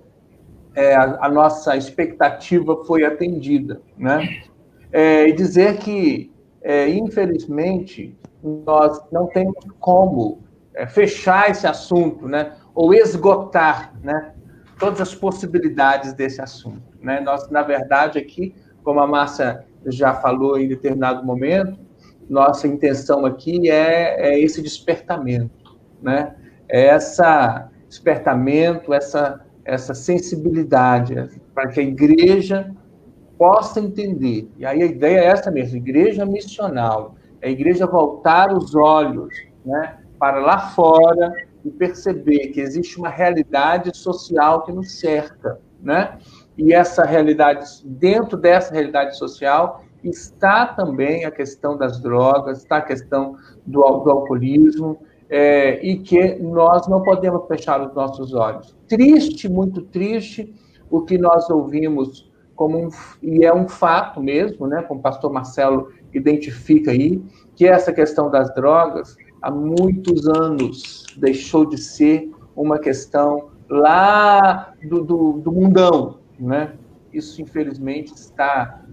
a nossa expectativa foi atendida, né? E dizer que, infelizmente, nós não temos como fechar esse assunto, né? ou esgotar, né, todas as possibilidades desse assunto, né? Nós, na verdade, aqui, como a Márcia já falou em determinado momento, nossa intenção aqui é esse despertamento, né? É esse despertamento, essa sensibilidade, para que a igreja possa entender. E aí a ideia é essa mesmo, igreja missional, é a igreja voltar os olhos, né, para lá fora e perceber que existe uma realidade social que nos cerca, né? E essa realidade, dentro dessa realidade social, está também a questão das drogas, está a questão do alcoolismo, e que nós não podemos fechar os nossos olhos. Triste, muito triste, o que nós ouvimos e é um fato mesmo, né, como o pastor Marcelo identifica aí, que essa questão das drogas, há muitos anos, deixou de ser uma questão lá do mundão, né? Isso, infelizmente, está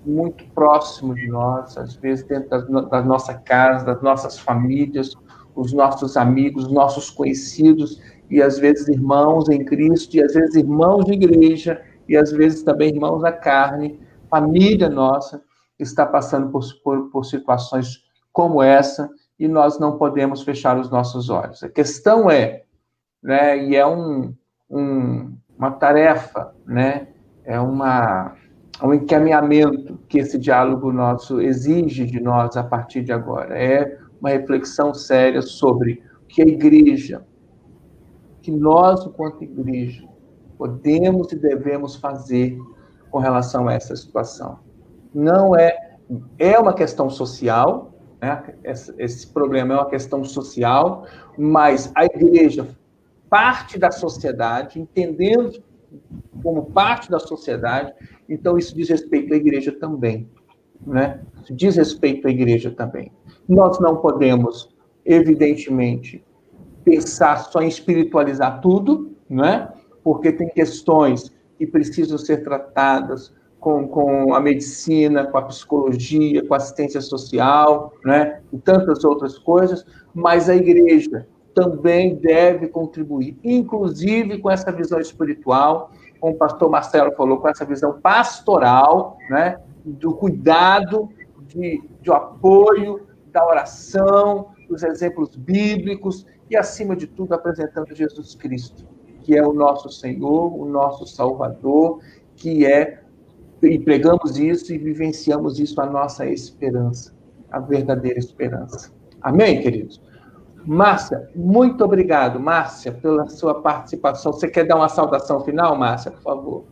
muito próximo de nós, às vezes dentro da nossa casa, das nossas famílias, os nossos amigos, os nossos conhecidos, e às vezes irmãos em Cristo, e às vezes irmãos de igreja, e às vezes também irmãos da carne, família nossa, está passando por situações como essa, e nós não podemos fechar os nossos olhos. A questão é, né, e é uma tarefa, né, é um encaminhamento que esse diálogo nosso exige de nós a partir de agora. É uma reflexão séria sobre o que a igreja, que nós, enquanto igreja, podemos e devemos fazer com relação a essa situação. Não é uma questão social, né? Esse problema é uma questão social, mas a igreja, parte da sociedade, entendendo como parte da sociedade, então isso diz respeito à igreja também, né? Isso diz respeito à igreja também. Nós não podemos, evidentemente, pensar só em espiritualizar tudo, né? Porque tem questões que precisam ser tratadas com a medicina, com a psicologia, com a assistência social, né? E tantas outras coisas, mas a igreja também deve contribuir, inclusive com essa visão espiritual, como o pastor Marcelo falou, com essa visão pastoral, né? Do cuidado, de apoio, da oração, dos exemplos bíblicos e, acima de tudo, apresentando Jesus Cristo, que é o nosso Senhor, o nosso Salvador, e pregamos isso e vivenciamos isso, a nossa esperança, a verdadeira esperança. Amém, queridos? Márcia, muito obrigado, Márcia, pela sua participação. Você quer dar uma saudação final, Márcia, por favor?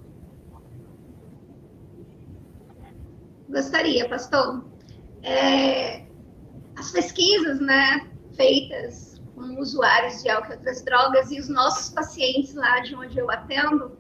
Gostaria, pastor. As pesquisas, né, feitas com usuários de álcool e outras drogas e os nossos pacientes lá de onde eu atendo,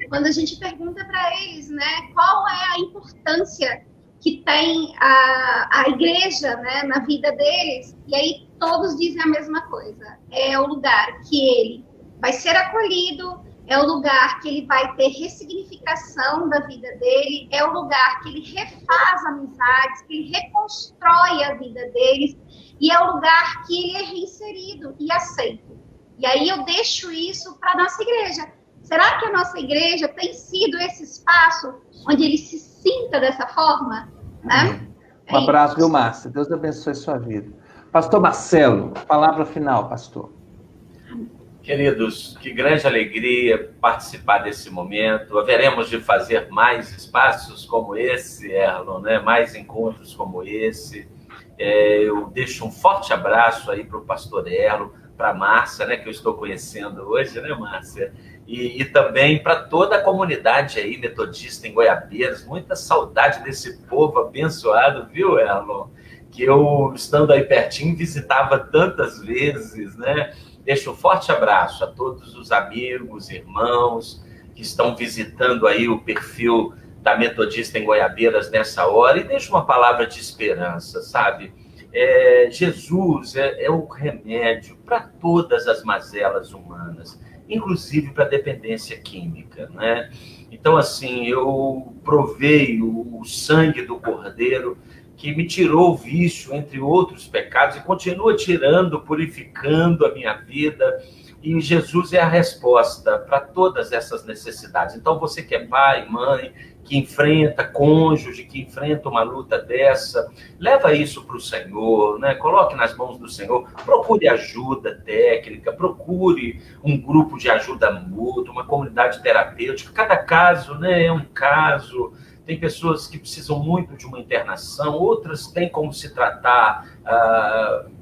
quando a gente pergunta para eles, né, qual é a importância que tem a igreja, né, na vida deles, e aí todos dizem a mesma coisa. É o lugar que ele vai ser acolhido, é o lugar que ele vai ter ressignificação da vida dele, é o lugar que ele refaz amizades, que ele reconstrói a vida deles, e é o lugar que ele é reinserido e aceito. E aí eu deixo isso para a nossa igreja. Será que a nossa igreja tem sido esse espaço onde ele se sinta dessa forma? Né? Um abraço, viu, Márcia? Deus abençoe a sua vida. Pastor Marcelo, palavra final, pastor. Queridos, que grande alegria participar desse momento. Haveremos de fazer mais espaços como esse, Erlon, né? Mais encontros como esse. Eu deixo um forte abraço aí para o pastor Erlon, para a Márcia, né, que eu estou conhecendo hoje, né, Márcia? E também para toda a comunidade aí metodista em Goiabeiras. Muita saudade desse povo abençoado, viu, Erlon? Que eu, estando aí pertinho, visitava tantas vezes, né? Deixo um forte abraço a todos os amigos, irmãos que estão visitando aí o perfil da Metodista em Goiabeiras nessa hora, e deixo uma palavra de esperança, sabe? Jesus é o remédio para todas as mazelas humanas, inclusive para a dependência química, né? Então, assim, eu provei o sangue do Cordeiro, que me tirou o vício, entre outros pecados, e continua tirando, purificando a minha vida, E Jesus é a resposta para todas essas necessidades. Então, você que é pai, mãe, que enfrenta cônjuge, que enfrenta uma luta dessa, leva isso para o Senhor, né? Coloque nas mãos do Senhor, procure ajuda técnica, procure um grupo de ajuda mútua, uma comunidade terapêutica. Cada caso, né, é um caso. Tem pessoas que precisam muito de uma internação, outras têm como se tratar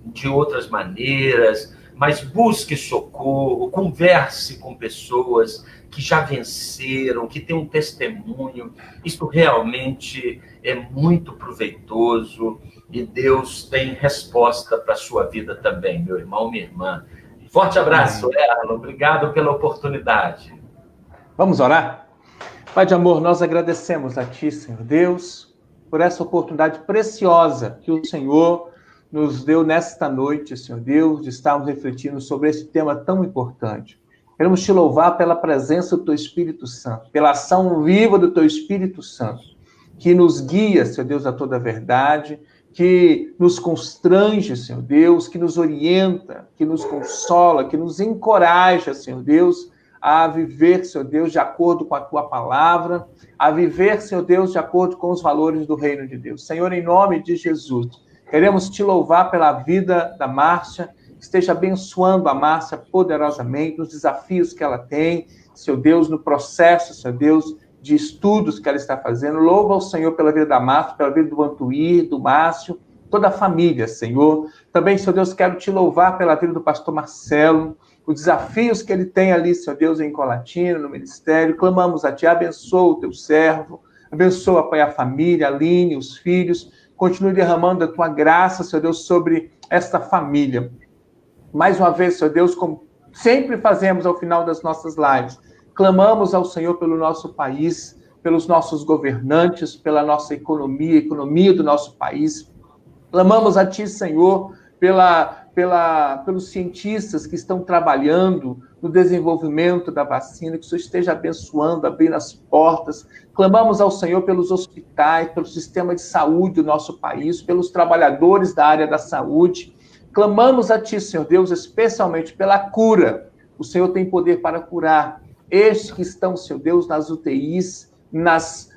de outras maneiras, mas busque socorro, converse com pessoas que já venceram, que têm um testemunho. Isso realmente é muito proveitoso e Deus tem resposta para a sua vida também, meu irmão, minha irmã. Forte abraço, Erno. Obrigado pela oportunidade. Vamos orar? Pai de amor, nós agradecemos a Ti, Senhor Deus, por essa oportunidade preciosa que o Senhor nos deu nesta noite, Senhor Deus, de estarmos refletindo sobre esse tema tão importante. Queremos Te louvar pela presença do Teu Espírito Santo, pela ação viva do Teu Espírito Santo, que nos guia, Senhor Deus, a toda a verdade, que nos constrange, Senhor Deus, que nos orienta, que nos consola, que nos encoraja, Senhor Deus, a viver, Senhor Deus, de acordo com a Tua palavra, a viver, Senhor Deus, de acordo com os valores do reino de Deus. Senhor, em nome de Jesus, queremos Te louvar pela vida da Márcia, esteja abençoando a Márcia poderosamente nos desafios que ela tem, Senhor Deus, no processo, Senhor Deus, de estudos que ela está fazendo. Louva ao Senhor pela vida da Márcia, pela vida do Antuir, do Márcio, toda a família, Senhor. Também, Senhor Deus, quero Te louvar pela vida do pastor Marcelo, os desafios que ele tem ali, Senhor Deus, em Colatina, no ministério. Clamamos a Ti, abençoa o Teu servo, abençoa, Pai, a família, a Aline, os filhos. Continue derramando a Tua graça, Senhor Deus, sobre esta família. Mais uma vez, Senhor Deus, como sempre fazemos ao final das nossas lives, clamamos ao Senhor pelo nosso país, pelos nossos governantes, pela nossa economia, economia do nosso país. Clamamos a Ti, Senhor, pelos cientistas que estão trabalhando no desenvolvimento da vacina, que o Senhor esteja abençoando, abrindo as portas. Clamamos ao Senhor pelos hospitais, pelo sistema de saúde do nosso país, pelos trabalhadores da área da saúde. Clamamos a Ti, Senhor Deus, especialmente pela cura. O Senhor tem poder para curar estes que estão, Senhor Deus, nas UTIs, nas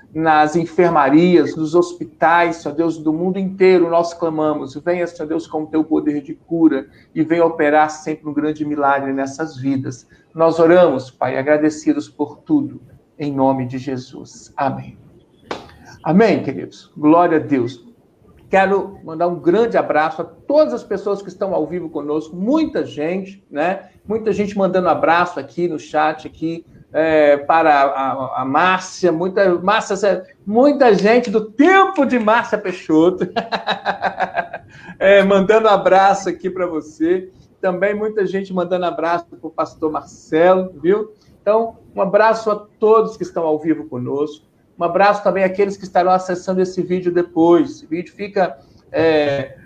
enfermarias, nos hospitais, Senhor Deus, do mundo inteiro. Nós clamamos. Venha, Senhor Deus, com o Teu poder de cura e venha operar sempre um grande milagre nessas vidas. Nós oramos, Pai, agradecidos por tudo, em nome de Jesus. Amém. Amém, queridos. Glória a Deus. Quero mandar um grande abraço a todas as pessoas que estão ao vivo conosco, muita gente, né? Muita gente mandando abraço aqui no chat, aqui, para a Márcia, muita gente do tempo de Márcia Peixoto, mandando abraço aqui para você. Também muita gente mandando abraço para o pastor Marcelo, viu? Então, um abraço a todos que estão ao vivo conosco. Um abraço também àqueles que estarão acessando esse vídeo depois. Esse vídeo fica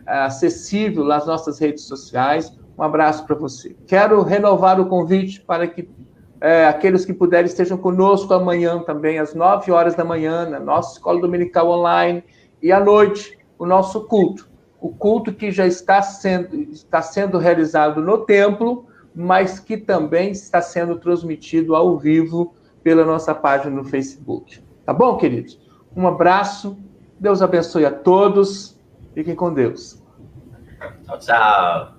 acessível nas nossas redes sociais. Um abraço para você. Quero renovar o convite para que aqueles que puderem estejam conosco amanhã também, às 9 horas da manhã, na nossa Escola Dominical Online. E à noite, o nosso culto. O culto que já está sendo realizado no templo, mas que também está sendo transmitido ao vivo pela nossa página no Facebook. Tá bom, queridos? Um abraço. Deus abençoe a todos. Fiquem com Deus. Tchau, tchau.